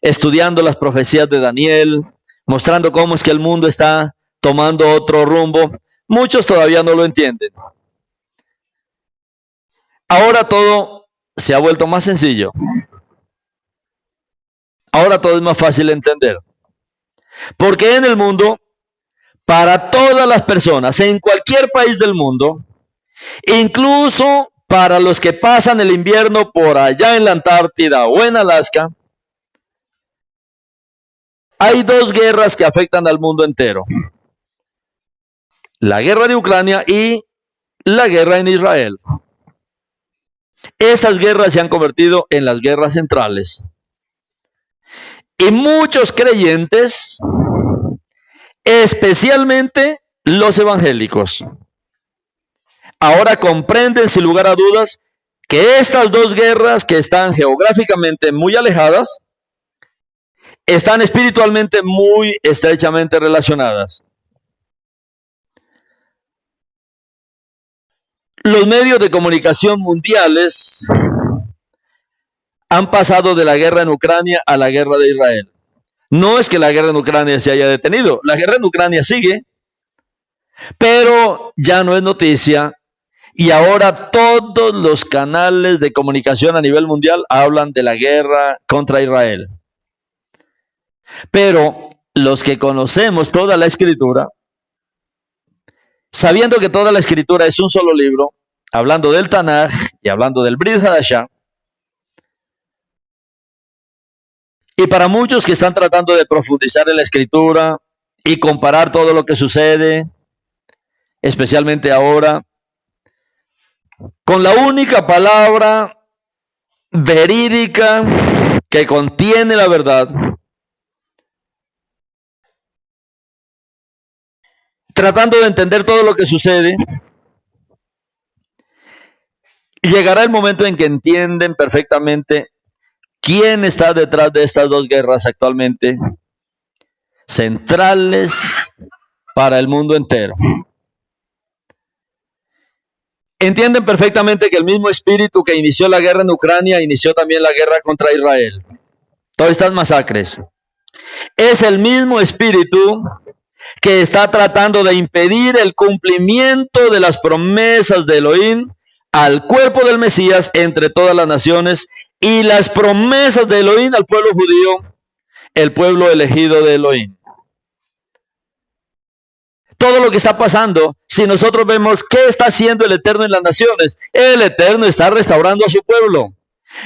estudiando las profecías de Daniel, mostrando cómo es que el mundo está tomando otro rumbo, muchos todavía no lo entienden. Ahora todo se ha vuelto más sencillo. Ahora todo es más fácil de entender. Porque en el mundo, para todas las personas, en cualquier país del mundo, incluso para los que pasan el invierno por allá en la Antártida o en Alaska, hay 2 guerras que afectan al mundo entero. La guerra de Ucrania y la guerra en Israel. Esas guerras se han convertido en las guerras centrales. Y muchos creyentes, especialmente los evangélicos, ahora comprenden sin lugar a dudas que estas 2 guerras que están geográficamente muy alejadas, están espiritualmente muy estrechamente relacionadas. Los medios de comunicación mundiales han pasado de la guerra en Ucrania a la guerra de Israel. No es que la guerra en Ucrania se haya detenido, la guerra en Ucrania sigue, pero ya no es noticia y ahora todos los canales de comunicación a nivel mundial hablan de la guerra contra Israel. Pero los que conocemos toda la Escritura, sabiendo que toda la Escritura es un solo libro, hablando del Tanaj y hablando del Brit Hadashah, y para muchos que están tratando de profundizar en la Escritura y comparar todo lo que sucede, especialmente ahora, con la única palabra verídica que contiene la verdad, tratando de entender todo lo que sucede, llegará el momento en que entienden perfectamente quién está detrás de estas 2 guerras actualmente centrales para el mundo entero. Entienden perfectamente que el mismo espíritu que inició la guerra en Ucrania inició también la guerra contra Israel. Todas estas masacres. Es el mismo espíritu que está tratando de impedir el cumplimiento de las promesas de Elohim al cuerpo del Mesías entre todas las naciones y las promesas de Elohim al pueblo judío, el pueblo elegido de Elohim. Todo lo que está pasando, si nosotros vemos qué está haciendo el Eterno en las naciones, el Eterno está restaurando a su pueblo.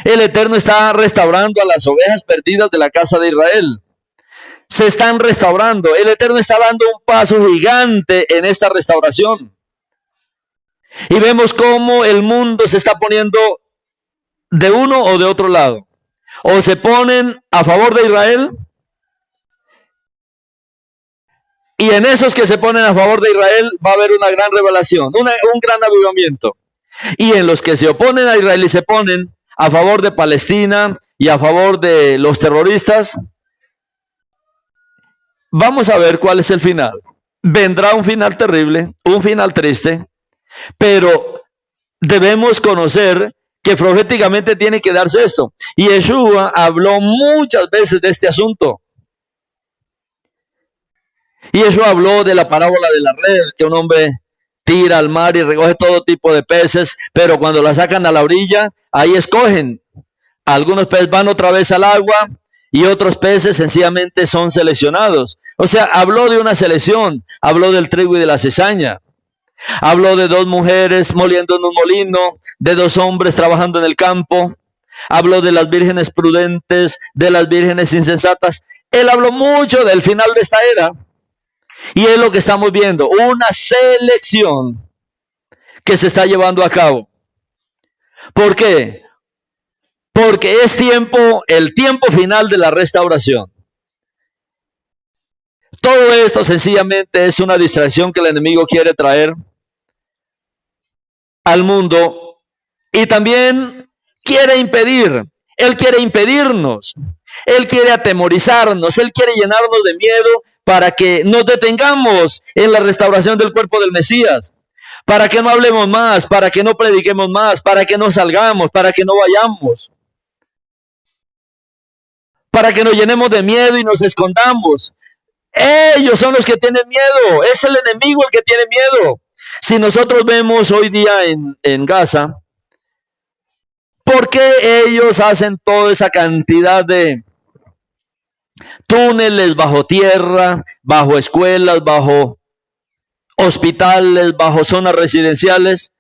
El Eterno está restaurando a las ovejas perdidas de la casa de Israel. Se están restaurando. El Eterno está dando un paso gigante en esta restauración. Y vemos cómo el mundo se está poniendo de uno o de otro lado. O se ponen a favor de Israel, y en esos que se ponen a favor de Israel va a haber una gran revelación, un gran avivamiento. Y en los que se oponen a Israel y se ponen a favor de Palestina y a favor de los terroristas, vamos a ver cuál es el final. Vendrá un final terrible, un final triste, pero debemos conocer que proféticamente tiene que darse esto. Y Yeshua habló muchas veces de este asunto. Y Yeshua habló de la parábola de la red, que un hombre tira al mar y recoge todo tipo de peces, pero cuando la sacan a la orilla, ahí escogen. Algunos peces van otra vez al agua y otros peces sencillamente son seleccionados. O sea, habló de una selección, habló del trigo y de la cizaña. Habló de 2 mujeres moliendo en un molino, de 2 hombres trabajando en el campo. Habló de las vírgenes prudentes, de las vírgenes insensatas. Él habló mucho del final de esta era. Y es lo que estamos viendo, una selección que se está llevando a cabo. ¿Por qué? Porque es el tiempo final de la restauración. Todo esto sencillamente es una distracción que el enemigo quiere traer al mundo y también quiere impedir. Él quiere impedirnos. Él quiere atemorizarnos. Él quiere llenarnos de miedo para que nos detengamos en la restauración del cuerpo del Mesías. Para que no hablemos más, para que no prediquemos más, para que no salgamos, para que no vayamos. Para que nos llenemos de miedo y nos escondamos. Ellos son los que tienen miedo. Es el enemigo el que tiene miedo. Si nosotros vemos hoy día en Gaza, ¿por qué ellos hacen toda esa cantidad de túneles bajo tierra, bajo escuelas, bajo hospitales, bajo zonas residenciales?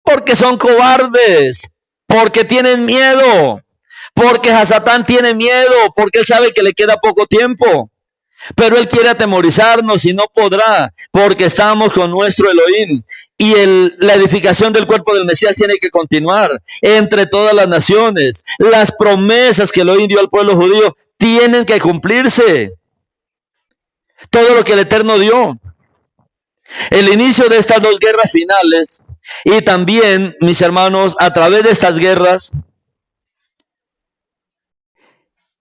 Porque son cobardes, porque tienen miedo, porque Hasatán tiene miedo, porque él sabe que le queda poco tiempo. Pero él quiere atemorizarnos y no podrá, porque estamos con nuestro Elohim. Y la edificación del cuerpo del Mesías tiene que continuar entre todas las naciones. Las promesas que Elohim dio al pueblo judío tienen que cumplirse. Todo lo que el Eterno dio. El inicio de estas 2 guerras finales y también, mis hermanos, a través de estas guerras,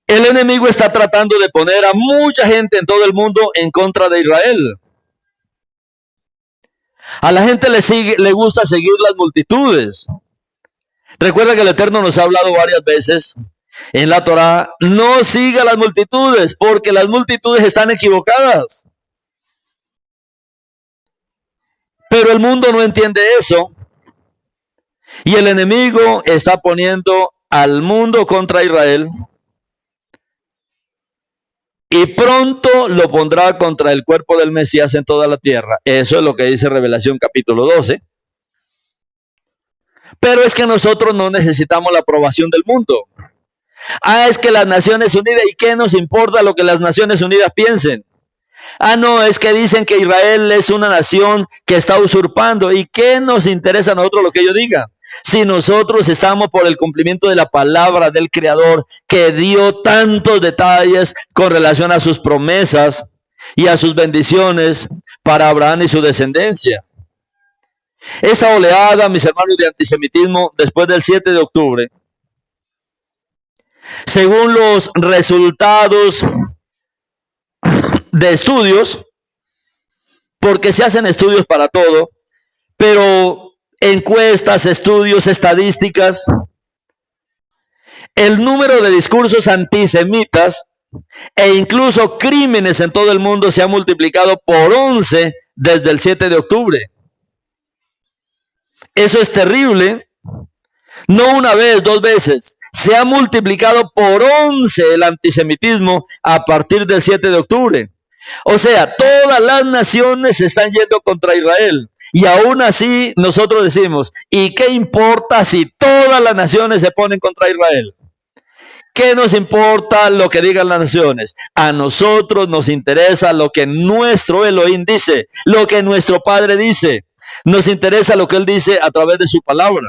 el enemigo está tratando de poner a mucha gente en todo el mundo en contra de Israel. A la gente le gusta seguir las multitudes. Recuerda que el Eterno nos ha hablado varias veces en la Torá, no siga las multitudes, porque las multitudes están equivocadas. Pero el mundo no entiende eso. Y el enemigo está poniendo al mundo contra Israel. Y pronto lo pondrá contra el cuerpo del Mesías en toda la tierra. Eso es lo que dice Revelación capítulo 12. Pero es que nosotros no necesitamos la aprobación del mundo. Es que las Naciones Unidas, ¿y qué nos importa lo que las Naciones Unidas piensen? No, es que dicen que Israel es una nación que está usurpando. ¿Y qué nos interesa a nosotros lo que ellos digan? Si nosotros estamos por el cumplimiento de la palabra del Creador, que dio tantos detalles con relación a sus promesas y a sus bendiciones para Abraham y su descendencia. Esta oleada, mis hermanos, de antisemitismo después del 7 de octubre, según los resultados de estudios, porque se hacen estudios para todo, pero encuestas, estudios, estadísticas, el número de discursos antisemitas e incluso crímenes en todo el mundo se ha multiplicado por 11 desde el 7 de octubre. Eso es terrible. No una vez, 2 veces. Se ha multiplicado por 11 el antisemitismo a partir del 7 de octubre. O sea, todas las naciones se están yendo contra Israel. Y aún así nosotros decimos, ¿y qué importa si todas las naciones se ponen contra Israel? ¿Qué nos importa lo que digan las naciones? A nosotros nos interesa lo que nuestro Elohim dice, lo que nuestro Padre dice. Nos interesa lo que Él dice a través de su palabra.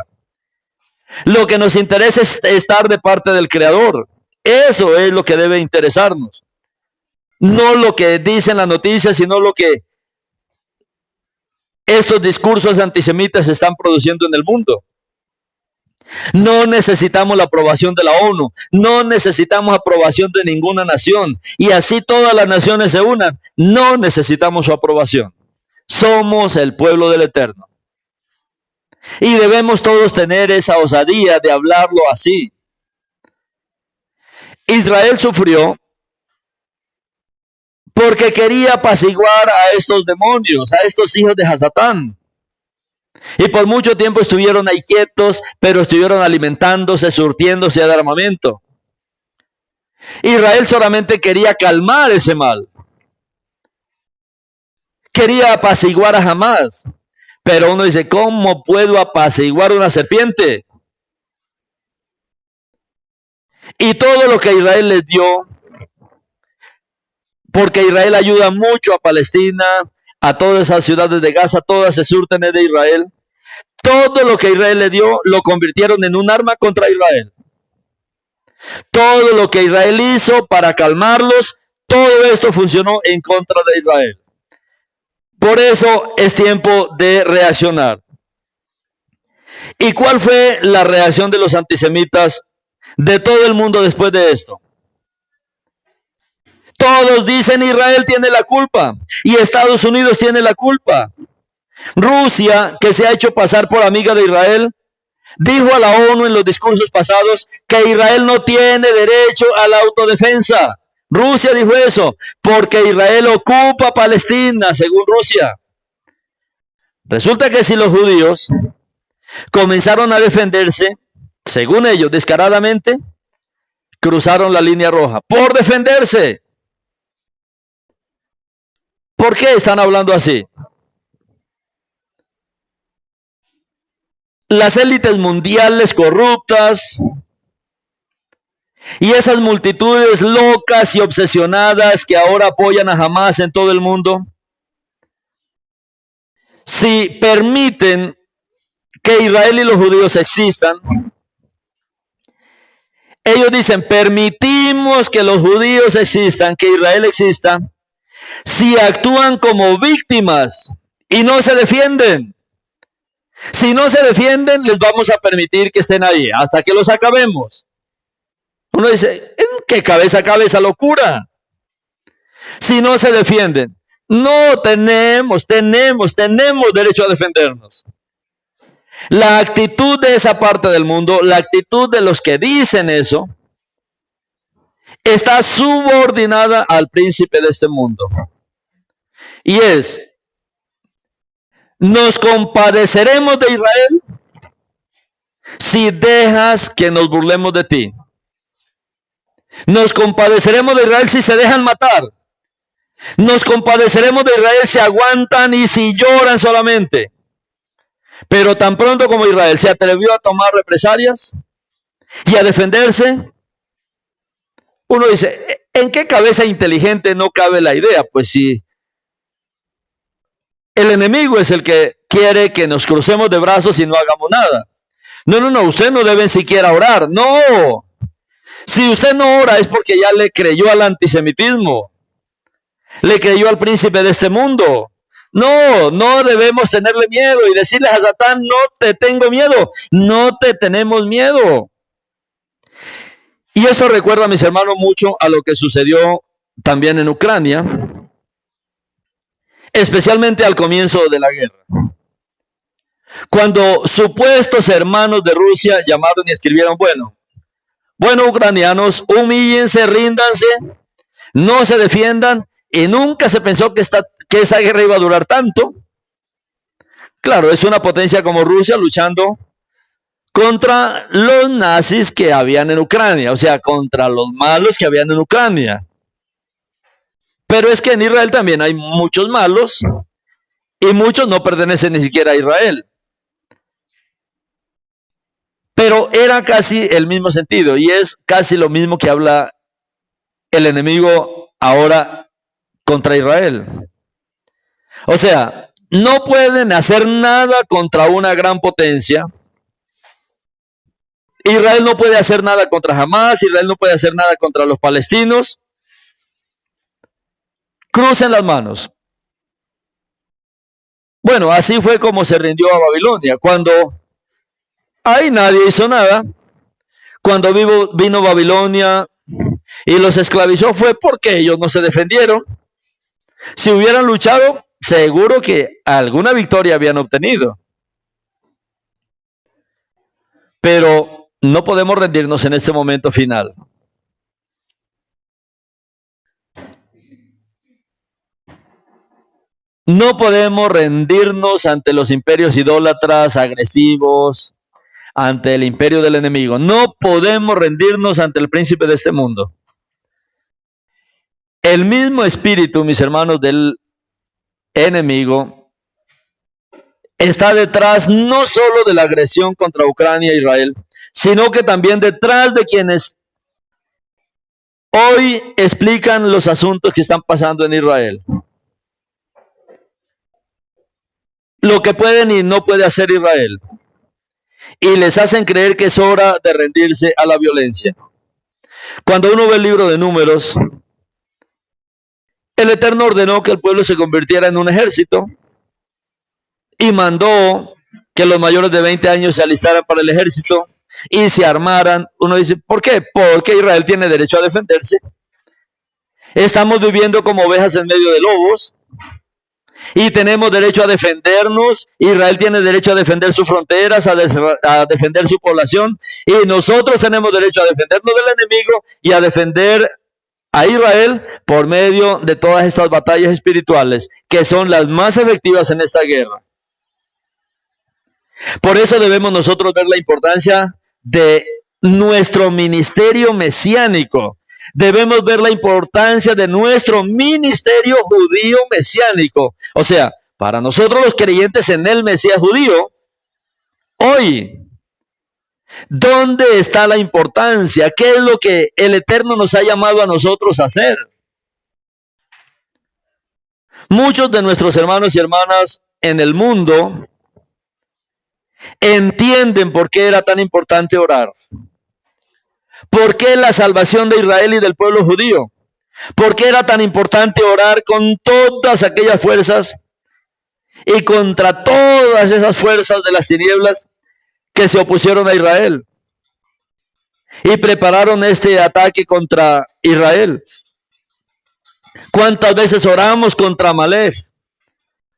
Lo que nos interesa es estar de parte del Creador. Eso es lo que debe interesarnos. No lo que dicen las noticias, sino lo que estos discursos antisemitas están produciendo en el mundo. No necesitamos la aprobación de la ONU, no necesitamos aprobación de ninguna nación, y así todas las naciones se unan, no necesitamos su aprobación. Somos el pueblo del Eterno. Y debemos todos tener esa osadía de hablarlo así. Israel sufrió porque quería apaciguar a estos demonios, a estos hijos de Hasatán. Y por mucho tiempo estuvieron ahí quietos, pero estuvieron alimentándose, surtiéndose de armamento. Israel solamente quería calmar ese mal. Quería apaciguar a Hamás. Pero uno dice, ¿cómo puedo apaciguar una serpiente? Y todo lo que Israel les dio, porque Israel ayuda mucho a Palestina, a todas esas ciudades de Gaza, todas se surten de Israel. Todo lo que Israel le dio, lo convirtieron en un arma contra Israel. Todo lo que Israel hizo para calmarlos, todo esto funcionó en contra de Israel. Por eso es tiempo de reaccionar. ¿Y cuál fue la reacción de los antisemitas de todo el mundo después de esto? Todos dicen Israel tiene la culpa y Estados Unidos tiene la culpa. Rusia, que se ha hecho pasar por amiga de Israel, dijo a la ONU en los discursos pasados que Israel no tiene derecho a la autodefensa. Rusia dijo eso porque Israel ocupa Palestina, según Rusia. Resulta que si los judíos comenzaron a defenderse, según ellos, descaradamente, cruzaron la línea roja por defenderse. ¿Por qué están hablando así? Las élites mundiales corruptas y esas multitudes locas y obsesionadas que ahora apoyan a Hamás en todo el mundo, si permiten que Israel y los judíos existan, ellos dicen, permitimos que los judíos existan, que Israel exista, si actúan como víctimas y no se defienden. Si no se defienden, les vamos a permitir que estén ahí hasta que los acabemos. Uno dice, ¿en qué cabeza cabe esa locura? Si no se defienden, no tenemos derecho a defendernos. La actitud de esa parte del mundo, la actitud de los que dicen eso, está subordinada al príncipe de este mundo. Y es, nos compadeceremos de Israel si dejas que nos burlemos de ti. Nos compadeceremos de Israel si se dejan matar. Nos compadeceremos de Israel si aguantan y si lloran solamente. Pero tan pronto como Israel se atrevió a tomar represalias y a defenderse, uno dice, ¿en qué cabeza inteligente no cabe la idea? Pues si el enemigo es el que quiere que nos crucemos de brazos y no hagamos nada. No, usted no debe siquiera orar. No. Si usted no ora es porque ya le creyó al antisemitismo. Le creyó al príncipe de este mundo. No debemos tenerle miedo y decirle a Satán, no te tengo miedo. No te tenemos miedo. Y esto recuerda, mis hermanos, mucho a lo que sucedió también en Ucrania, especialmente al comienzo de la guerra, cuando supuestos hermanos de Rusia llamaron y escribieron, bueno, ucranianos, humíllense, ríndanse, no se defiendan, y nunca se pensó que esa guerra iba a durar tanto. Claro, es una potencia como Rusia luchando contra los nazis que habían en Ucrania, o sea, contra los malos que habían en Ucrania. Pero es que en Israel también hay muchos malos y muchos no pertenecen ni siquiera a Israel. Pero era casi el mismo sentido y es casi lo mismo que habla el enemigo ahora contra Israel. O sea, no pueden hacer nada contra una gran potencia. Israel no puede hacer nada contra Hamás, Israel no puede hacer nada contra los palestinos. Crucen las manos. Bueno, así fue como se rindió a Babilonia. Cuando ahí nadie hizo nada, cuando vino Babilonia y los esclavizó, fue porque ellos no se defendieron. Si hubieran luchado, seguro que alguna victoria habían obtenido. Pero no podemos rendirnos en este momento final. No podemos rendirnos ante los imperios idólatras, agresivos, ante el imperio del enemigo. No podemos rendirnos ante el príncipe de este mundo. El mismo espíritu, mis hermanos, del enemigo está detrás no solo de la agresión contra Ucrania e Israel, sino que también detrás de quienes hoy explican los asuntos que están pasando en Israel. Lo que pueden y no puede hacer Israel. Y les hacen creer que es hora de rendirse a la violencia. Cuando uno ve el libro de Números, el Eterno ordenó que el pueblo se convirtiera en un ejército y mandó que los mayores de 20 años se alistaran para el ejército y se armaran. Uno dice, ¿por qué? Porque Israel tiene derecho a defenderse. Estamos viviendo como ovejas en medio de lobos y tenemos derecho a defendernos. Israel tiene derecho a defender sus fronteras, a defender su población, y nosotros tenemos derecho a defendernos del enemigo y a defender a Israel por medio de todas estas batallas espirituales que son las más efectivas en esta guerra. Por eso debemos nosotros ver la importancia de nuestro ministerio mesiánico. Debemos ver la importancia de nuestro ministerio judío mesiánico. O sea, para nosotros los creyentes en el Mesías judío, hoy, ¿dónde está la importancia? ¿Qué es lo que el Eterno nos ha llamado a nosotros a hacer? Muchos de nuestros hermanos y hermanas en el mundo entienden por qué era tan importante orar. ¿Por qué la salvación de Israel y del pueblo judío? ¿Por qué era tan importante orar con todas aquellas fuerzas y contra todas esas fuerzas de las tinieblas que se opusieron a Israel y prepararon este ataque contra Israel? ¿Cuántas veces oramos contra Amalek?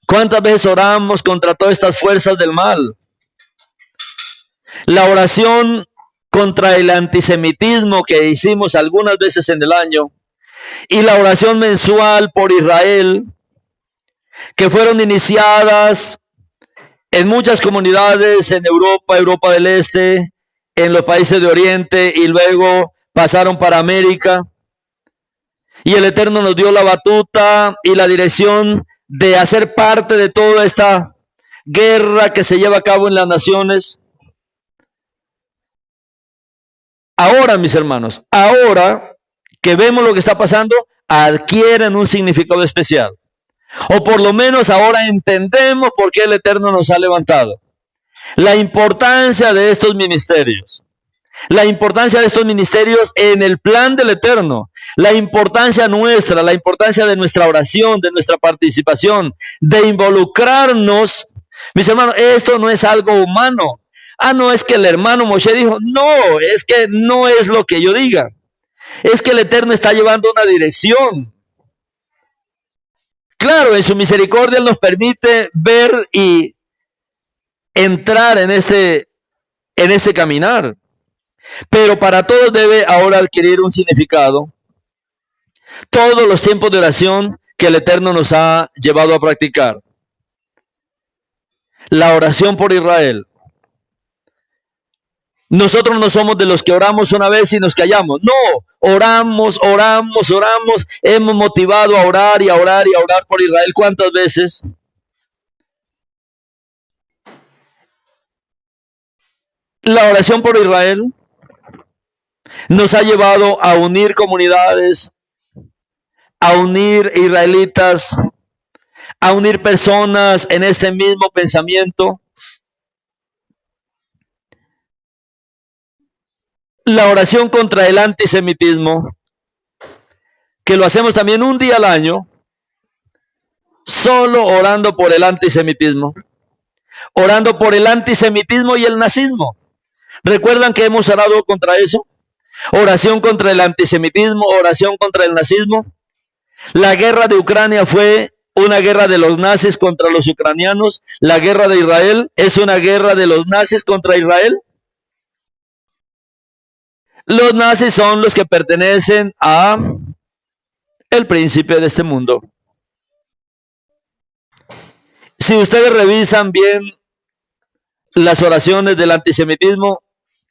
¿Cuántas veces oramos contra todas estas fuerzas del mal? La oración contra el antisemitismo que hicimos algunas veces en el año y la oración mensual por Israel, que fueron iniciadas en muchas comunidades en Europa, Europa del Este, en los países de Oriente, y luego pasaron para América. Y el Eterno nos dio la batuta y la dirección de hacer parte de toda esta guerra que se lleva a cabo en las naciones. Ahora, mis hermanos, ahora que vemos lo que está pasando, adquieren un significado especial. O por lo menos ahora entendemos por qué el Eterno nos ha levantado. La importancia de estos ministerios. La importancia de estos ministerios en el plan del Eterno. La importancia nuestra, la importancia de nuestra oración, de nuestra participación, de involucrarnos. Mis hermanos, esto no es algo humano. No, es que el hermano Moshe dijo, no, es que no es lo que yo diga. Es que el Eterno está llevando una dirección. Claro, en su misericordia Él nos permite ver y entrar en ese caminar. Pero para todos debe ahora adquirir un significado. Todos los tiempos de oración que el Eterno nos ha llevado a practicar. La oración por Israel. Nosotros no somos de los que oramos una vez y nos callamos. No, oramos. Hemos motivado a orar y a orar y a orar por Israel. ¿Cuántas veces? La oración por Israel nos ha llevado a unir comunidades, a unir israelitas, a unir personas en este mismo pensamiento. La oración contra el antisemitismo, que lo hacemos también un día al año, solo orando por el antisemitismo, orando por el antisemitismo y el nazismo. ¿Recuerdan que hemos orado contra eso? Oración contra el antisemitismo, oración contra el nazismo. La guerra de Ucrania fue una guerra de los nazis contra los ucranianos. La guerra de Israel es una guerra de los nazis contra Israel. Los nazis son los que pertenecen a el príncipe de este mundo. Si ustedes revisan bien las oraciones del antisemitismo,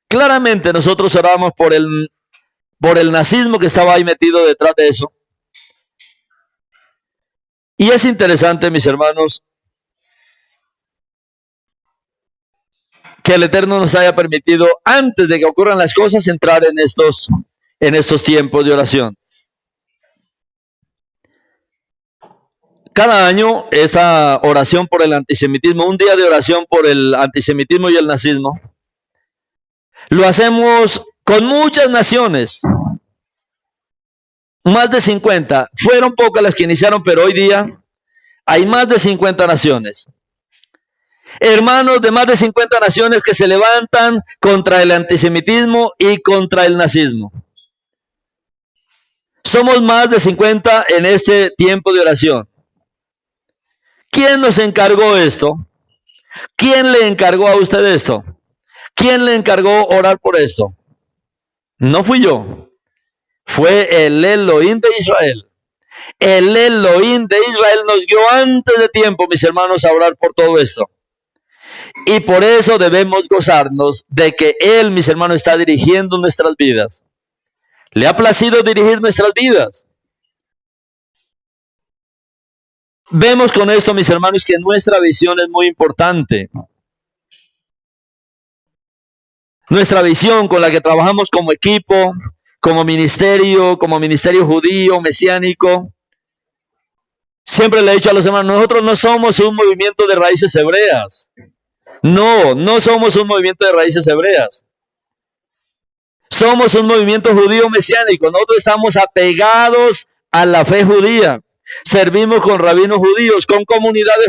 claramente nosotros oramos por el nazismo que estaba ahí metido detrás de eso. Y es interesante, mis hermanos, que el Eterno nos haya permitido, antes de que ocurran las cosas, entrar en estos tiempos de oración. Cada año, esa oración por el antisemitismo, un día de oración por el antisemitismo y el nazismo, lo hacemos con muchas naciones. Más de 50. Fueron pocas las que iniciaron, pero hoy día hay más de 50 naciones. Hermanos de más de 50 naciones que se levantan contra el antisemitismo y contra el nazismo. Somos más de 50 en este tiempo de oración. ¿Quién nos encargó esto? ¿Quién le encargó a usted esto? ¿Quién le encargó orar por esto? No fui yo. Fue el Elohim de Israel. El Elohim de Israel nos guió antes de tiempo, mis hermanos, a orar por todo esto. Y por eso debemos gozarnos de que Él, mis hermanos, está dirigiendo nuestras vidas. Le ha placido dirigir nuestras vidas. Vemos con esto, mis hermanos, que nuestra visión es muy importante. Nuestra visión con la que trabajamos como equipo, como ministerio judío, mesiánico. Siempre le he dicho a los hermanos, nosotros no somos un movimiento de raíces hebreas. No somos un movimiento de raíces hebreas. Somos un movimiento judío mesiánico. Nosotros estamos apegados a la fe judía. Servimos con rabinos judíos, con comunidades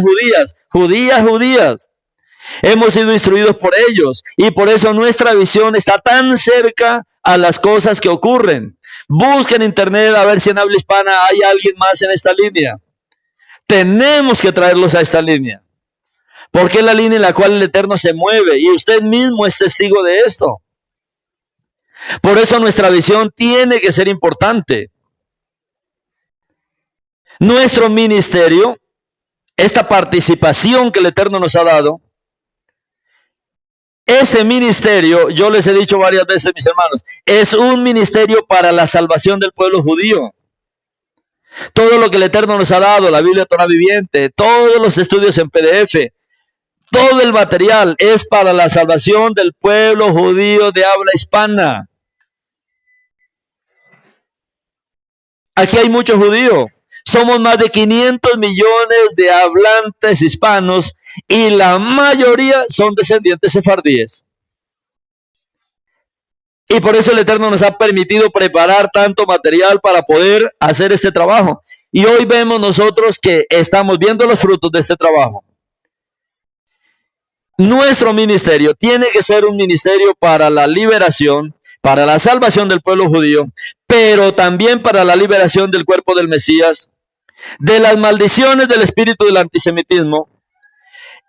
judías. Hemos sido instruidos por ellos y por eso nuestra visión está tan cerca a las cosas que ocurren. Busca en internet a ver si en habla hispana hay alguien más en esta línea. Tenemos que traerlos a esta línea, porque es la línea en la cual el Eterno se mueve y usted mismo es testigo de esto. Por eso nuestra visión tiene que ser importante. Nuestro ministerio, esta participación que el Eterno nos ha dado, ese ministerio, yo les he dicho varias veces, mis hermanos, es un ministerio para la salvación del pueblo judío. Todo lo que el Eterno nos ha dado, la Biblia Torah viviente, todos los estudios en PDF, todo el material es para la salvación del pueblo judío de habla hispana. Aquí hay mucho judío. Somos más de 500 millones de hablantes hispanos y la mayoría son descendientes sefardíes. Y por eso el Eterno nos ha permitido preparar tanto material para poder hacer este trabajo. Y hoy vemos nosotros que estamos viendo los frutos de este trabajo. Nuestro ministerio tiene que ser un ministerio para la liberación, para la salvación del pueblo judío, pero también para la liberación del cuerpo del Mesías, de las maldiciones del espíritu del antisemitismo,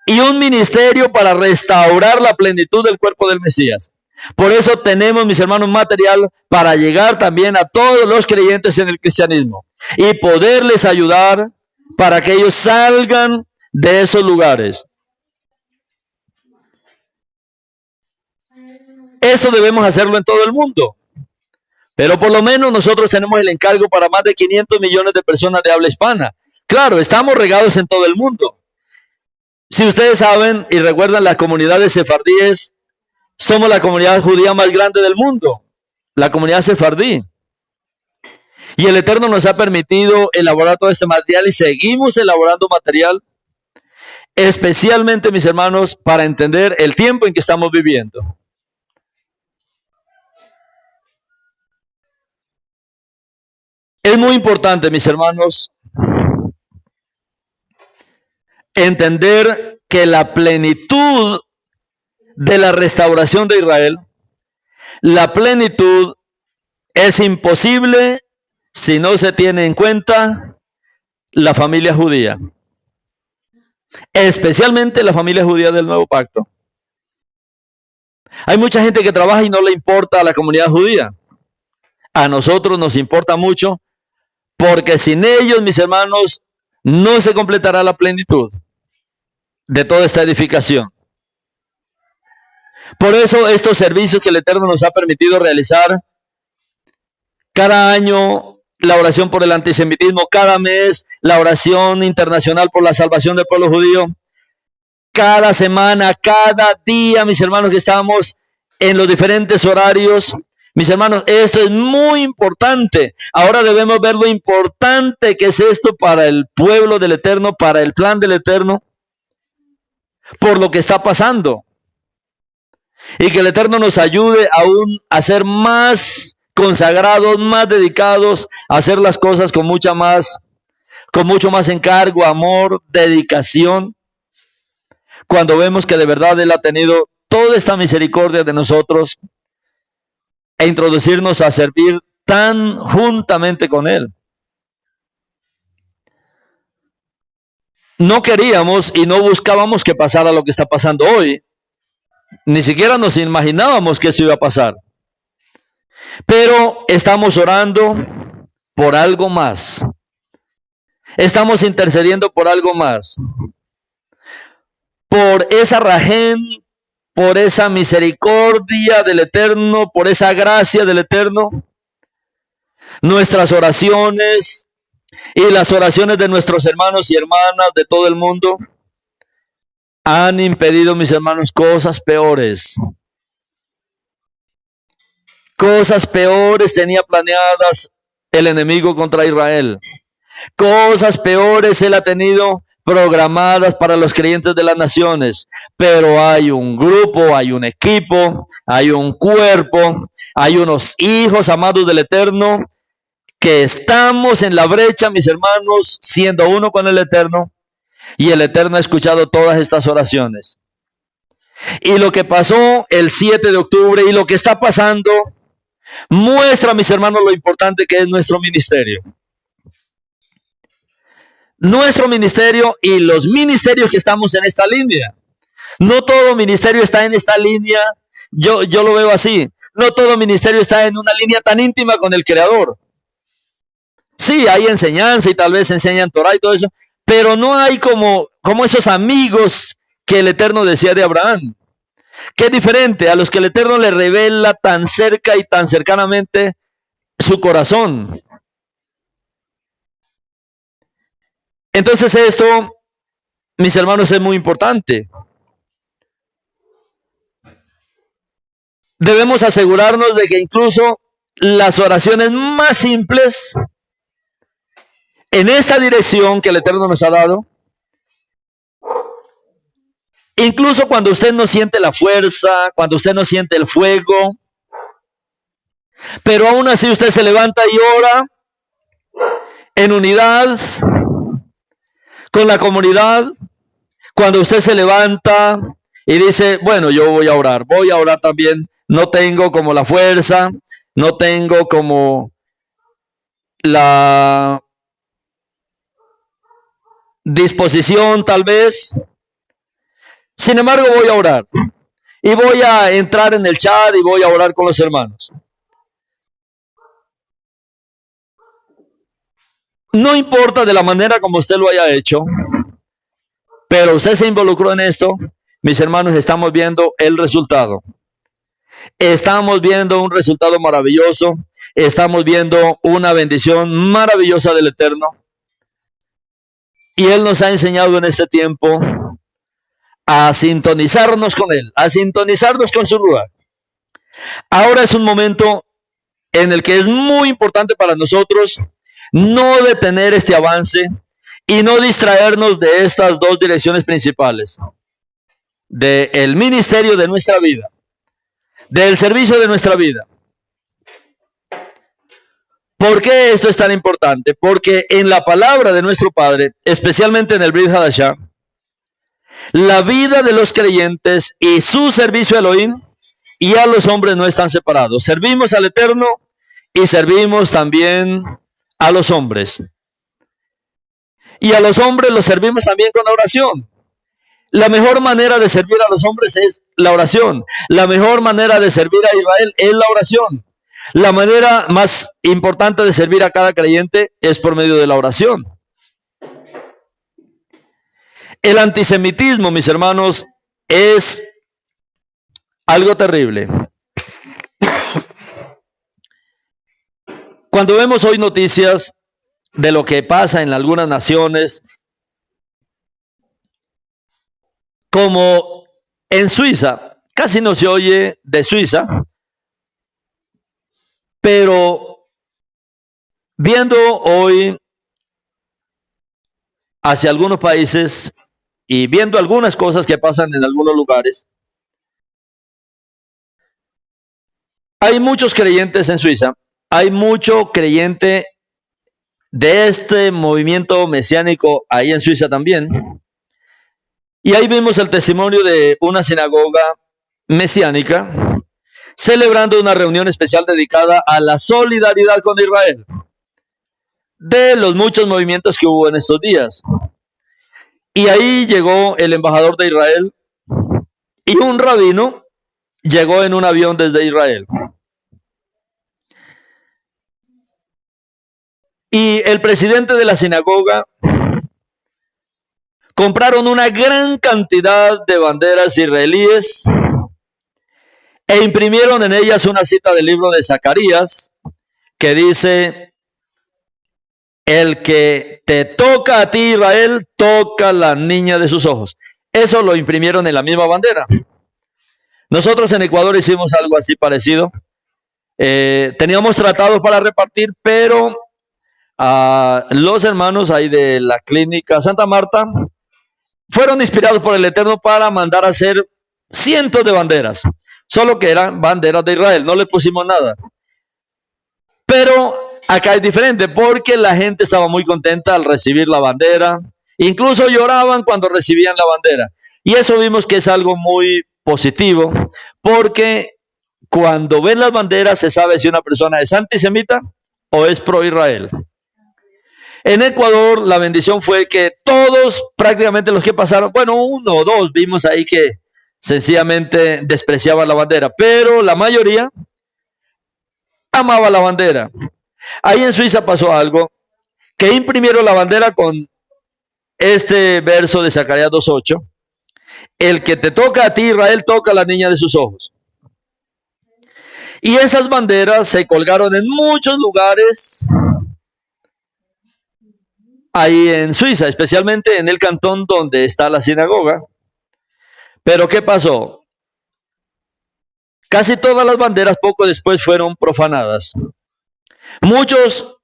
y un ministerio para restaurar la plenitud del cuerpo del Mesías. Por eso tenemos, mis hermanos, material para llegar también a todos los creyentes en el cristianismo y poderles ayudar para que ellos salgan de esos lugares. Eso debemos hacerlo en todo el mundo. Pero por lo menos nosotros tenemos el encargo para más de 500 millones de personas de habla hispana. Claro, estamos regados en todo el mundo. Si ustedes saben y recuerdan, las comunidades sefardíes, somos la comunidad judía más grande del mundo, la comunidad sefardí. Y el Eterno nos ha permitido elaborar todo este material y seguimos elaborando material, especialmente, mis hermanos, para entender el tiempo en que estamos viviendo. Es muy importante, mis hermanos, entender que la plenitud de la restauración de Israel, la plenitud es imposible si no se tiene en cuenta la familia judía, especialmente la familia judía del Nuevo Pacto. Hay mucha gente que trabaja y no le importa a la comunidad judía. A nosotros nos importa mucho, porque sin ellos, mis hermanos, no se completará la plenitud de toda esta edificación. Por eso estos servicios que el Eterno nos ha permitido realizar, cada año la oración por el antisemitismo, cada mes la oración internacional por la salvación del pueblo judío, cada semana, cada día, mis hermanos, que estamos en los diferentes horarios. Mis hermanos, esto es muy importante. Ahora debemos ver lo importante que es esto para el pueblo del Eterno, para el plan del Eterno, por lo que está pasando. Y que el Eterno nos ayude aún a ser más consagrados, más dedicados, a hacer las cosas con mucho más encargo, amor, dedicación. Cuando vemos que de verdad Él ha tenido toda esta misericordia de nosotros e introducirnos a servir tan juntamente con Él. No queríamos y no buscábamos que pasara lo que está pasando hoy. Ni siquiera nos imaginábamos que eso iba a pasar. Pero estamos orando por algo más. Estamos intercediendo por algo más. Por esa rajén, por esa misericordia del Eterno, por esa gracia del Eterno. Nuestras oraciones y las oraciones de nuestros hermanos y hermanas de todo el mundo han impedido, mis hermanos, cosas peores. Cosas peores tenía planeadas el enemigo contra Israel. Cosas peores Él ha tenido programadas para los creyentes de las naciones. Pero hay un grupo, hay un equipo, hay un cuerpo, hay unos hijos amados del Eterno que estamos en la brecha, mis hermanos, siendo uno con el Eterno. Y el Eterno ha escuchado todas estas oraciones. Y lo que pasó el 7 de octubre y lo que está pasando muestra, mis hermanos, lo importante que es nuestro ministerio. Nuestro ministerio y los ministerios que estamos en esta línea. No todo ministerio está en esta línea. Yo lo veo así. No todo ministerio está en una línea tan íntima con el Creador. Sí, hay enseñanza y tal vez enseñan Torah y todo eso, pero no hay como esos amigos que el Eterno decía de Abraham, que es diferente a los que el Eterno le revela tan cerca y tan cercanamente su corazón. Entonces esto, mis hermanos, es muy importante. Debemos asegurarnos de que incluso las oraciones más simples en esta dirección que el Eterno nos ha dado, incluso cuando usted no siente la fuerza, cuando usted no siente el fuego, pero aún así usted se levanta y ora en unidad con la comunidad. Cuando usted se levanta y dice, bueno, yo voy a orar también. No tengo como la fuerza, no tengo como la disposición tal vez. Sin embargo, voy a orar. Y voy a entrar en el chat y voy a orar con los hermanos. No importa de la manera como usted lo haya hecho, pero usted se involucró en esto. Mis hermanos, estamos viendo el resultado. Estamos viendo un resultado maravilloso. Estamos viendo una bendición maravillosa del Eterno. Y Él nos ha enseñado en este tiempo a sintonizarnos con Él, a sintonizarnos con su lugar. Ahora es un momento en el que es muy importante para nosotros no detener este avance y no distraernos de estas dos direcciones principales, del ministerio de nuestra vida, del servicio de nuestra vida. ¿Por qué esto es tan importante? Porque en la palabra de nuestro Padre, especialmente en el Brit Hadashah, la vida de los creyentes y su servicio a Elohim y a los hombres no están separados. Servimos al Eterno y servimos también a los hombres. Y a los hombres los servimos también con la oración. La mejor manera de servir a los hombres es la oración. La mejor manera de servir a Israel es la oración. La manera más importante de servir a cada creyente es por medio de la oración. El antisemitismo, mis hermanos, es algo terrible. Cuando vemos hoy noticias de lo que pasa en algunas naciones, como en Suiza, casi no se oye de Suiza, pero viendo hoy hacia algunos países y viendo algunas cosas que pasan en algunos lugares, hay muchos creyentes en Suiza, hay mucho creyente de este movimiento mesiánico ahí en Suiza también. Y ahí vimos el testimonio de una sinagoga mesiánica celebrando una reunión especial dedicada a la solidaridad con Israel, de los muchos movimientos que hubo en estos días. Y ahí llegó el embajador de Israel y un rabino llegó en un avión desde Israel. Y el presidente de la sinagoga compraron una gran cantidad de banderas israelíes e imprimieron en ellas una cita del libro de Zacarías que dice: el que te toca a ti, Israel, toca a la niña de sus ojos. Eso lo imprimieron en la misma bandera. Nosotros en Ecuador hicimos algo así parecido. Teníamos tratados para repartir, pero los hermanos ahí de la clínica Santa Marta fueron inspirados por el Eterno para mandar a hacer cientos de banderas, solo que eran banderas de Israel, no le pusimos nada. Pero acá es diferente porque la gente estaba muy contenta al recibir la bandera, incluso lloraban cuando recibían la bandera. Y eso vimos que es algo muy positivo, porque cuando ven las banderas se sabe si una persona es antisemita o es pro Israel. En Ecuador la bendición fue que todos, prácticamente los que pasaron, bueno, uno o dos vimos ahí que sencillamente despreciaban la bandera, pero la mayoría amaba la bandera. Ahí en Suiza pasó algo, que imprimieron la bandera con este verso de Zacarías 2:8: el que te toca a ti, Israel, toca a la niña de sus ojos. Y esas banderas se colgaron en muchos lugares ahí en Suiza, especialmente en el cantón donde está la sinagoga. Pero ¿qué pasó? Casi todas las banderas poco después fueron profanadas. Muchos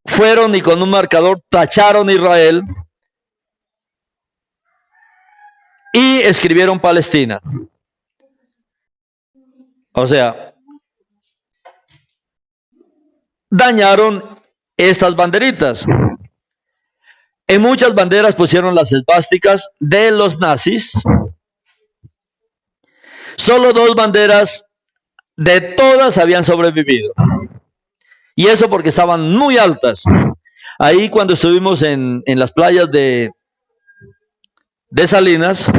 fueron y con un marcador tacharon Israel y escribieron Palestina. O sea, dañaron estas banderitas. En muchas banderas pusieron las esvásticas de los nazis. Solo 2 banderas de todas habían sobrevivido. Y eso porque estaban muy altas. Ahí cuando estuvimos en las playas de Salinas,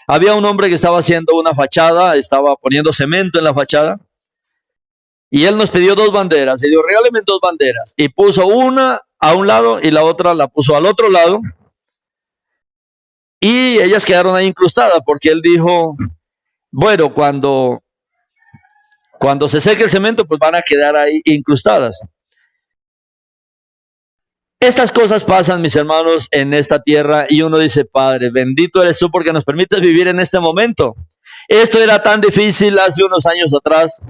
había un hombre que estaba haciendo una fachada, estaba poniendo cemento en la fachada. Y él nos pidió 2 banderas. Y dijo: regáleme 2 banderas. Y puso una a un lado y la otra la puso al otro lado. Y ellas quedaron ahí incrustadas porque él dijo: bueno, cuando se seque el cemento, pues van a quedar ahí incrustadas. Estas cosas pasan, mis hermanos, en esta tierra y uno dice: Padre, bendito eres tú porque nos permites vivir en este momento. Esto era tan difícil hace unos años atrás.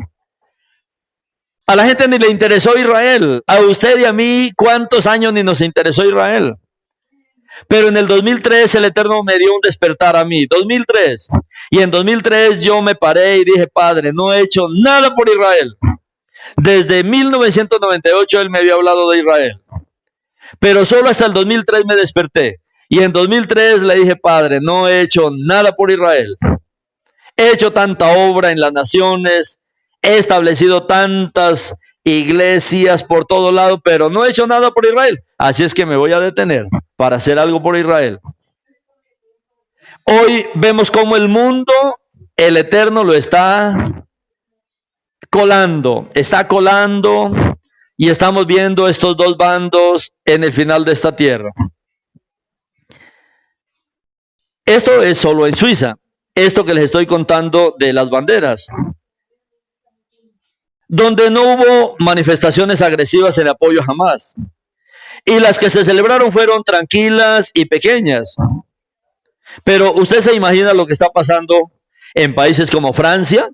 A la gente ni le interesó Israel. A usted y a mí, ¿cuántos años ni nos interesó Israel? Pero en el 2003 el Eterno me dio un despertar a mí, 2003. Y en 2003 yo me paré y dije: Padre, no he hecho nada por Israel. Desde 1998 Él me había hablado de Israel. Pero solo hasta el 2003 me desperté. Y en 2003 le dije: Padre, no he hecho nada por Israel. He hecho tanta obra en las naciones, he establecido tantas iglesias por todo lado, pero no he hecho nada por Israel. Así es que me voy a detener para hacer algo por Israel. Hoy vemos cómo el mundo, el Eterno lo está colando y estamos viendo estos 2 bandos en el final de esta tierra. Esto es solo en Suiza. Esto que les estoy contando de las banderas. donde no hubo manifestaciones agresivas en apoyo a Hamas. Y las que se celebraron fueron tranquilas y pequeñas. Pero usted se imagina lo que está pasando en países como Francia,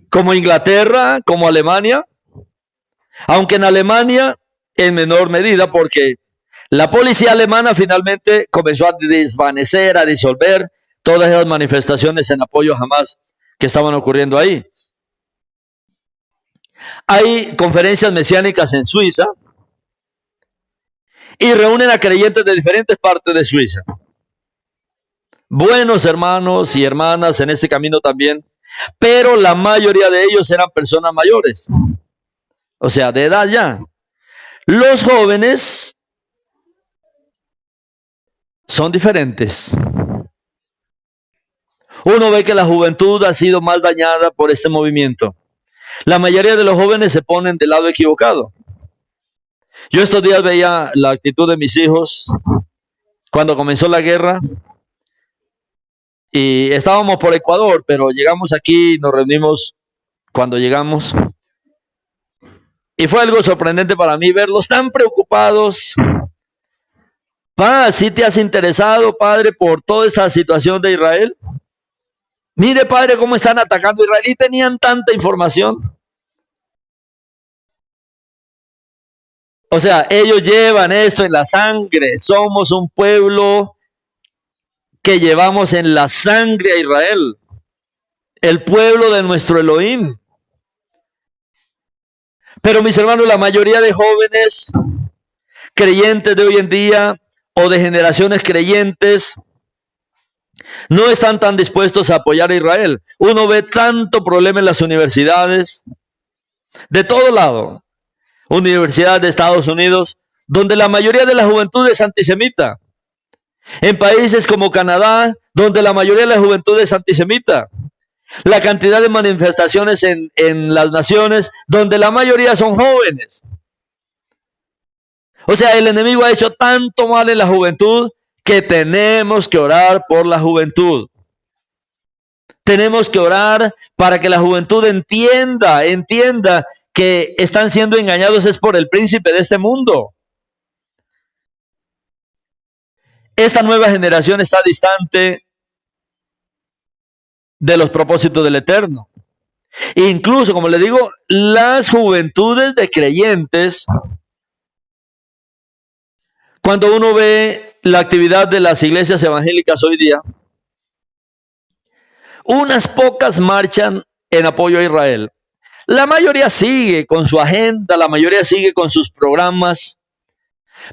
como Inglaterra, como Alemania, aunque en Alemania en menor medida, porque la policía alemana finalmente comenzó a desvanecer, a disolver todas esas manifestaciones en apoyo a Hamas que estaban ocurriendo ahí. Hay conferencias mesiánicas en Suiza y reúnen a creyentes de diferentes partes de Suiza. Buenos hermanos y hermanas en este camino también, pero la mayoría de ellos eran personas mayores, o sea, de edad ya. Los jóvenes son diferentes. Uno ve que la juventud ha sido más dañada por este movimiento. La mayoría de los jóvenes se ponen del lado equivocado. Yo estos días veía la actitud de mis hijos cuando comenzó la guerra y estábamos por Ecuador, pero llegamos aquí, nos reunimos cuando llegamos y fue algo sorprendente para mí verlos tan preocupados. ¿Sí te has interesado, padre, por toda esta situación de Israel? Mire, padre, cómo están atacando a Israel y tenían tanta información. O sea, ellos llevan esto en la sangre. Somos un pueblo que llevamos en la sangre a Israel. El pueblo de nuestro Elohim. Pero mis hermanos, la mayoría de jóvenes creyentes de hoy en día o de generaciones creyentes no están tan dispuestos a apoyar a Israel. Uno ve tanto problema en las universidades, de todo lado. Universidades de Estados Unidos, donde la mayoría de la juventud es antisemita. En países como Canadá, donde la mayoría de la juventud es antisemita. La cantidad de manifestaciones en las naciones, donde la mayoría son jóvenes. O sea, el enemigo ha hecho tanto mal en la juventud que tenemos que orar por la juventud. Tenemos que orar para que la juventud entienda que están siendo engañados es por el príncipe de este mundo. Esta nueva generación está distante de los propósitos del Eterno. Incluso, como les digo, las juventudes de creyentes, cuando uno ve la actividad de las iglesias evangélicas hoy día, unas pocas marchan en apoyo a Israel. La mayoría sigue con su agenda, la mayoría sigue con sus programas.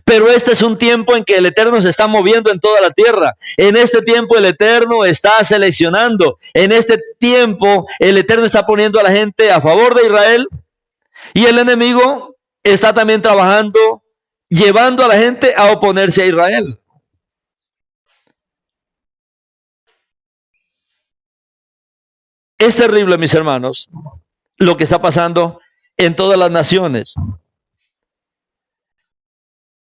Pero este es un tiempo en que el Eterno se está moviendo en toda la tierra. En este tiempo el Eterno está seleccionando. En este tiempo el Eterno está poniendo a la gente a favor de Israel. Y el enemigo está también trabajando, llevando a la gente a oponerse a Israel. Es terrible, mis hermanos, lo que está pasando en todas las naciones.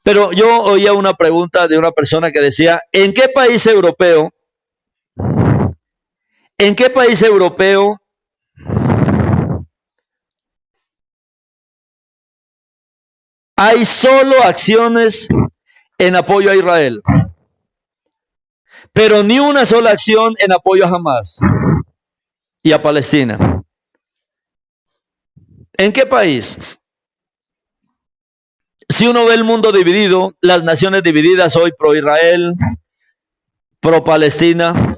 Pero yo oía una pregunta de una persona que decía, ¿en qué país europeo hay solo acciones en apoyo a Israel, pero ni una sola acción en apoyo a Hamas y a Palestina? ¿En qué país? Si uno ve el mundo dividido, las naciones divididas hoy pro Israel, pro Palestina,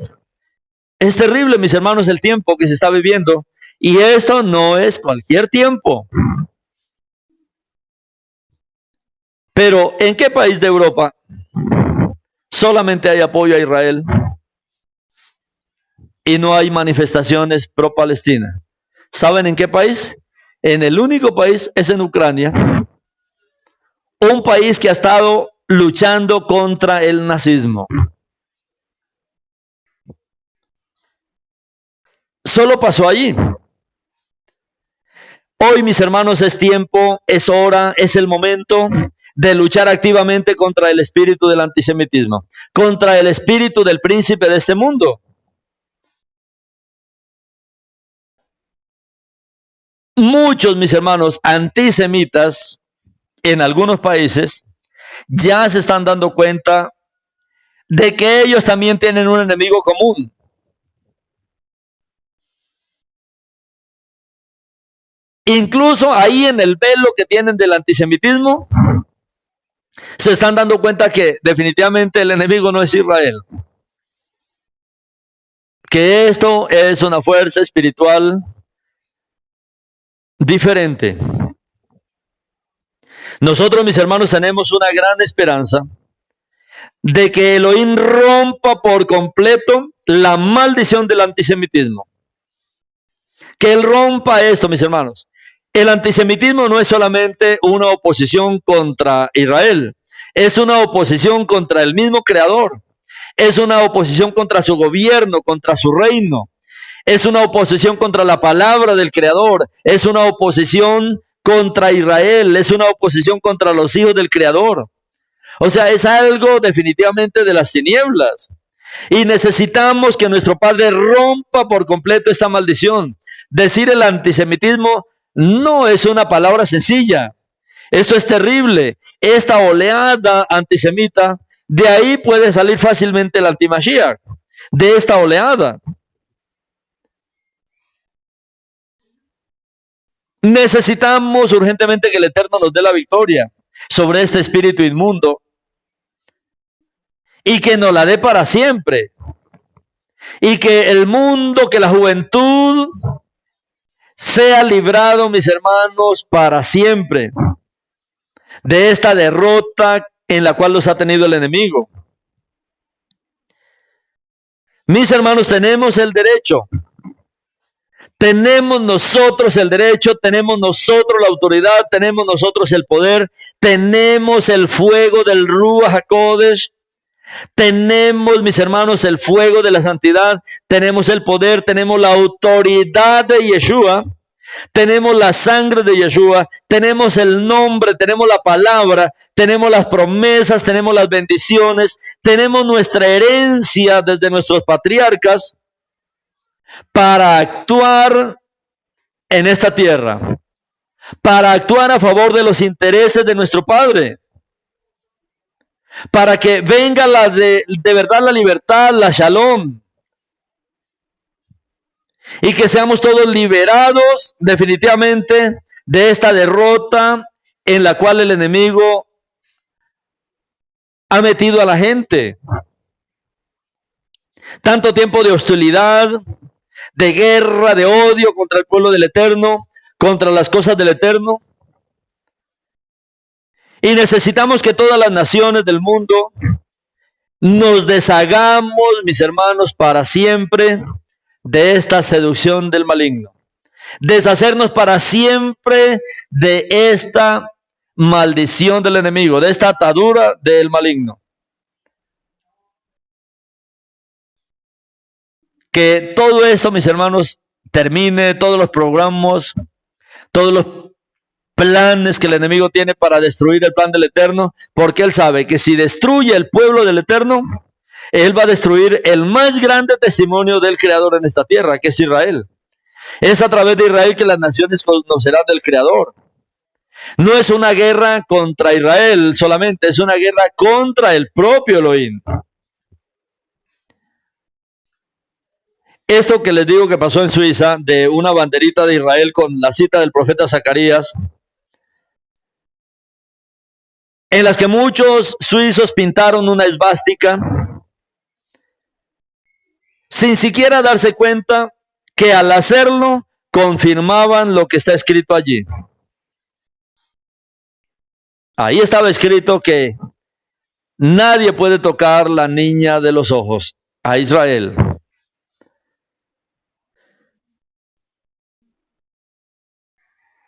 es terrible, mis hermanos, el tiempo que se está viviendo. Y eso no es cualquier tiempo. Pero ¿en qué país de Europa solamente hay apoyo a Israel y no hay manifestaciones pro Palestina? ¿Saben en qué país? En el único país es en Ucrania. Un país que ha estado luchando contra el nazismo. Solo pasó allí. Hoy, mis hermanos, es tiempo, es hora, es el momento de luchar activamente contra el espíritu del antisemitismo, contra el espíritu del príncipe de este mundo. muchos, mis hermanos, antisemitas en algunos países ya se están dando cuenta de que ellos también tienen un enemigo común. Incluso ahí en el velo que tienen del antisemitismo, se están dando cuenta que definitivamente el enemigo no es Israel. Que esto es una fuerza espiritual diferente. Nosotros, mis hermanos, tenemos una gran esperanza de que Elohim rompa por completo la maldición del antisemitismo. Que Él rompa esto, mis hermanos. El antisemitismo no es solamente una oposición contra Israel, es una oposición contra el mismo Creador, es una oposición contra su gobierno, contra su reino, es una oposición contra la palabra del Creador, es una oposición contra Israel, es una oposición contra los hijos del Creador. O sea, es algo definitivamente de las tinieblas. Y necesitamos que nuestro Padre rompa por completo esta maldición. Decir el antisemitismo no es una palabra sencilla. Esto es terrible. Esta oleada antisemita, de ahí puede salir fácilmente el antimashiach, de esta oleada. Necesitamos urgentemente que el Eterno nos dé la victoria sobre este espíritu inmundo y que nos la dé para siempre. Y que el mundo, que la juventud sea librado, mis hermanos, para siempre de esta derrota en la cual los ha tenido el enemigo. Mis hermanos, tenemos el derecho. Tenemos nosotros el derecho, tenemos nosotros la autoridad, tenemos nosotros el poder, tenemos el fuego del Ruach HaKodesh, tenemos, mis hermanos, el fuego de la santidad, tenemos el poder, tenemos la autoridad de Yeshua, tenemos la sangre de Yeshua, tenemos el nombre, tenemos la palabra, tenemos las promesas, tenemos las bendiciones, tenemos nuestra herencia desde nuestros patriarcas para actuar en esta tierra, para actuar a favor de los intereses de nuestro Padre, para que venga de verdad la libertad, la shalom, y que seamos todos liberados definitivamente de esta derrota en la cual el enemigo ha metido a la gente. Tanto tiempo de hostilidad, de guerra, de odio contra el pueblo del Eterno, contra las cosas del Eterno. Y necesitamos que todas las naciones del mundo nos deshagamos, mis hermanos, para siempre de esta seducción del maligno. Deshacernos para siempre de esta maldición del enemigo, de esta atadura del maligno. Que todo esto, mis hermanos, termine, todos los programas, todos los planes que el enemigo tiene para destruir el plan del Eterno, porque él sabe que si destruye el pueblo del Eterno, él va a destruir el más grande testimonio del Creador en esta tierra, que es Israel. Es a través de Israel que las naciones conocerán del Creador. No es una guerra contra Israel solamente, es una guerra contra el propio Elohim. Esto que les digo que pasó en Suiza, de una banderita de Israel con la cita del profeta Zacarías, en las que muchos suizos pintaron una esvástica, sin siquiera darse cuenta que al hacerlo confirmaban lo que está escrito allí. Ahí estaba escrito que nadie puede tocar la niña de los ojos, a Israel.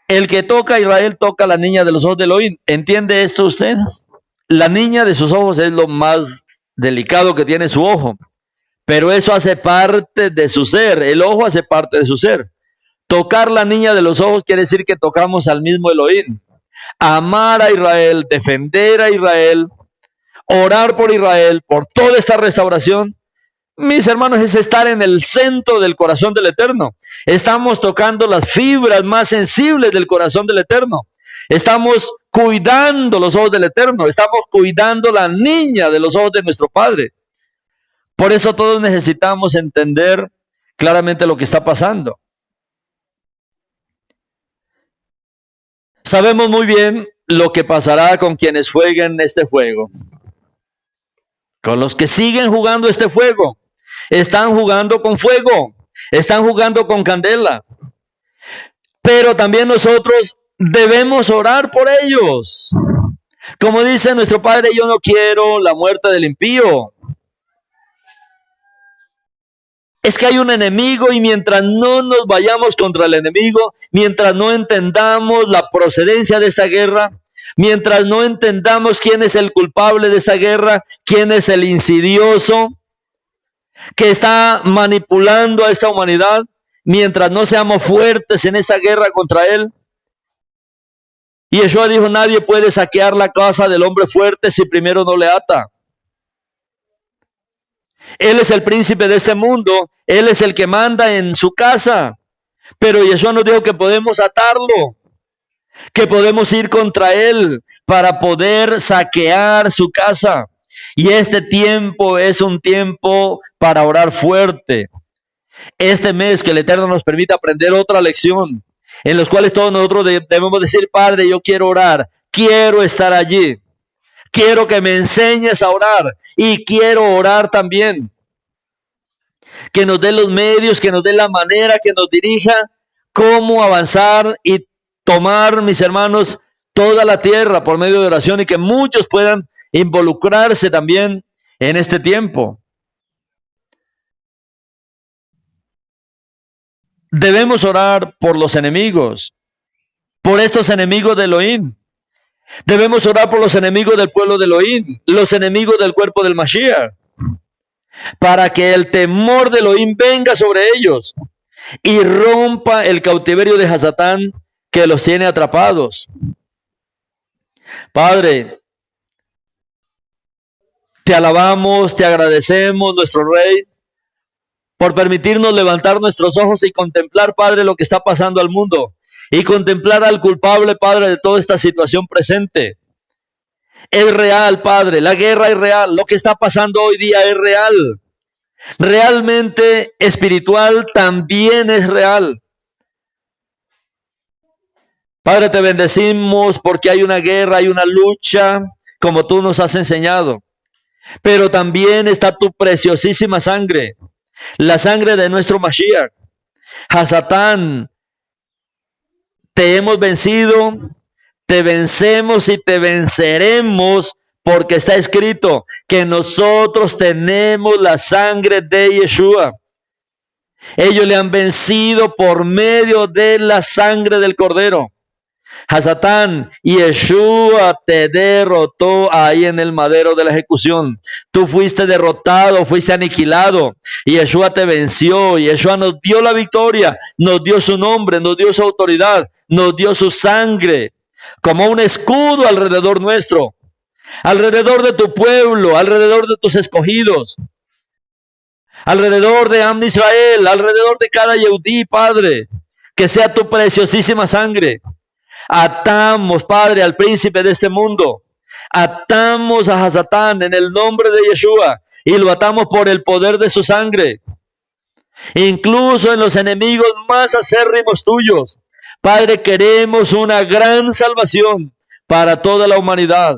El que toca a Israel toca a la niña de los ojos de Elohim. ¿Entiende esto usted? La niña de sus ojos es lo más delicado que tiene su ojo, pero eso hace parte de su ser. El ojo hace parte de su ser. Tocar la niña de los ojos quiere decir que tocamos al mismo Elohim. Amar a Israel, defender a Israel, orar por Israel, por toda esta restauración, mis hermanos, es estar en el centro del corazón del Eterno. Estamos tocando las fibras más sensibles del corazón del Eterno. Estamos cuidando los ojos del Eterno. Estamos cuidando la niña de los ojos de nuestro Padre. Por eso todos necesitamos entender claramente lo que está pasando. Sabemos muy bien lo que pasará con quienes jueguen este juego. Con los que siguen jugando este juego. Están jugando con fuego. Están jugando con candela. Pero también nosotros debemos orar por ellos. Como dice nuestro Padre, yo no quiero la muerte del impío. Es que hay un enemigo y mientras no nos vayamos contra el enemigo, mientras no entendamos la procedencia de esta guerra, mientras no entendamos quién es el culpable de esa guerra, quién es el insidioso que está manipulando a esta humanidad, mientras no seamos fuertes en esta guerra contra él. Y Yeshua dijo, nadie puede saquear la casa del hombre fuerte si primero no le ata. Él es el príncipe de este mundo, él es el que manda en su casa, pero Yeshua nos dijo que podemos atarlo, que podemos ir contra él para poder saquear su casa. Y este tiempo es un tiempo para orar fuerte. Este mes que el Eterno nos permita aprender otra lección, en los cuales todos nosotros debemos decir, Padre, yo quiero orar, quiero estar allí. Quiero que me enseñes a orar y quiero orar también. Que nos dé los medios, que nos dé la manera, que nos dirija cómo avanzar y tomar, mis hermanos, toda la tierra por medio de oración y que muchos puedan involucrarse también en este tiempo. Debemos orar por los enemigos, por estos enemigos de Elohim. Debemos orar por los enemigos del pueblo de Elohim, los enemigos del cuerpo del Mashiach, para que el temor de Elohim venga sobre ellos y rompa el cautiverio de Hasatán que los tiene atrapados. Padre, te alabamos, te agradecemos, nuestro Rey, por permitirnos levantar nuestros ojos y contemplar, Padre, lo que está pasando al mundo. Y contemplar al culpable, Padre, de toda esta situación presente. Es real, Padre, la guerra es real, lo que está pasando hoy día es real. Realmente espiritual también es real. Padre, te bendecimos porque hay una guerra, hay una lucha, como tú nos has enseñado. Pero también está tu preciosísima sangre, la sangre de nuestro Mashiach. Hasatán, te hemos vencido, te vencemos y te venceremos, porque está escrito que nosotros tenemos la sangre de Yeshua. Ellos le han vencido por medio de la sangre del Cordero. Hasatán, Yeshua te derrotó ahí en el madero de la ejecución. Tú fuiste derrotado, fuiste aniquilado. Y Yeshua te venció. Y Yeshua nos dio la victoria, nos dio su nombre, nos dio su autoridad, nos dio su sangre como un escudo alrededor nuestro, alrededor de tu pueblo, alrededor de tus escogidos, alrededor de Am Israel, alrededor de cada Yehudí, Padre, que sea tu preciosísima sangre. Atamos, Padre, al príncipe de este mundo. Atamos a Hasatán en el nombre de Yeshua y lo atamos por el poder de su sangre. Incluso en los enemigos más acérrimos tuyos, Padre, queremos una gran salvación para toda la humanidad.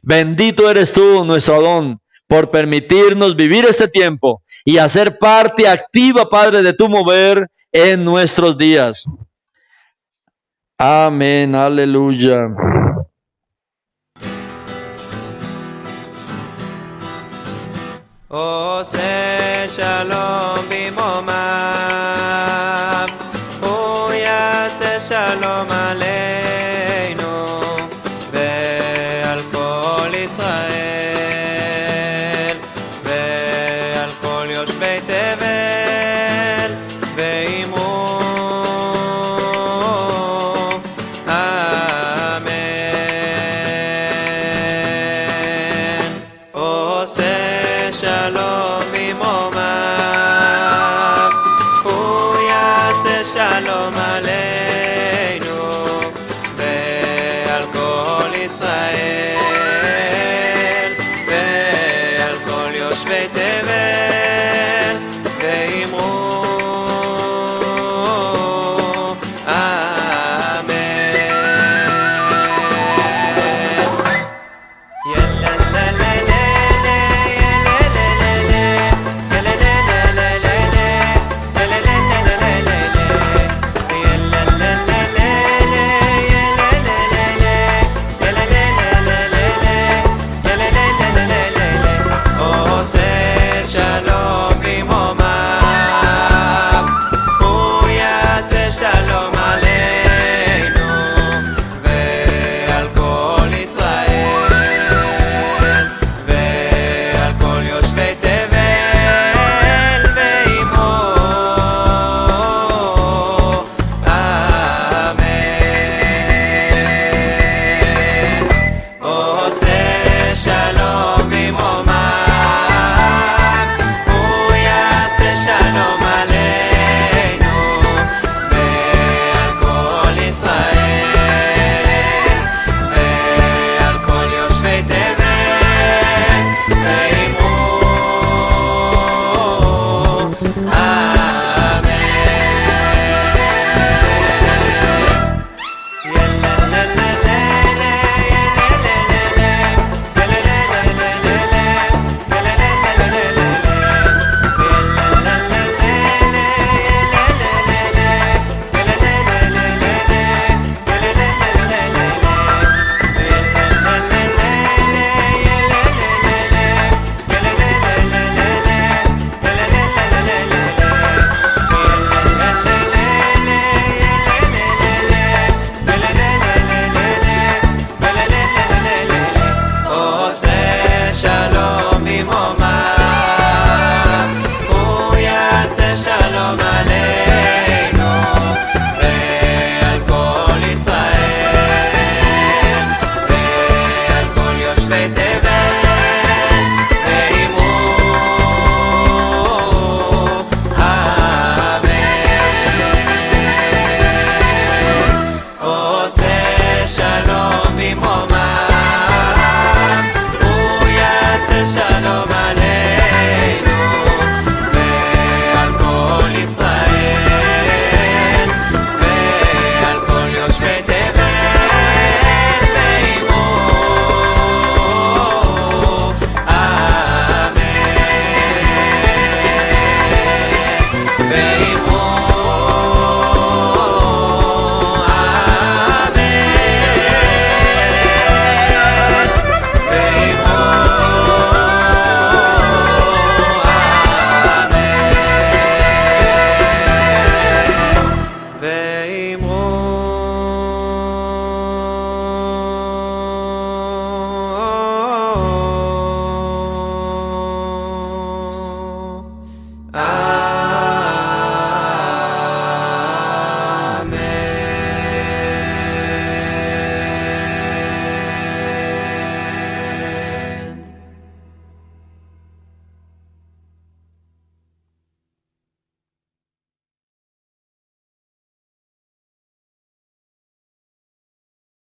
Bendito eres tú, nuestro Adón, por permitirnos vivir este tiempo y hacer parte activa, Padre, de tu mover en nuestros días. Amén, aleluya. עושה שלום במרומיו, הוא יעשה שלום עלינו ועל כל ישראל ועל כל יושבי תבל ועמו אמן. עושה שלום ממרומיו, הוא יעשה שלום עלינו ועל כל ישראל ועל כל יושבי תבל.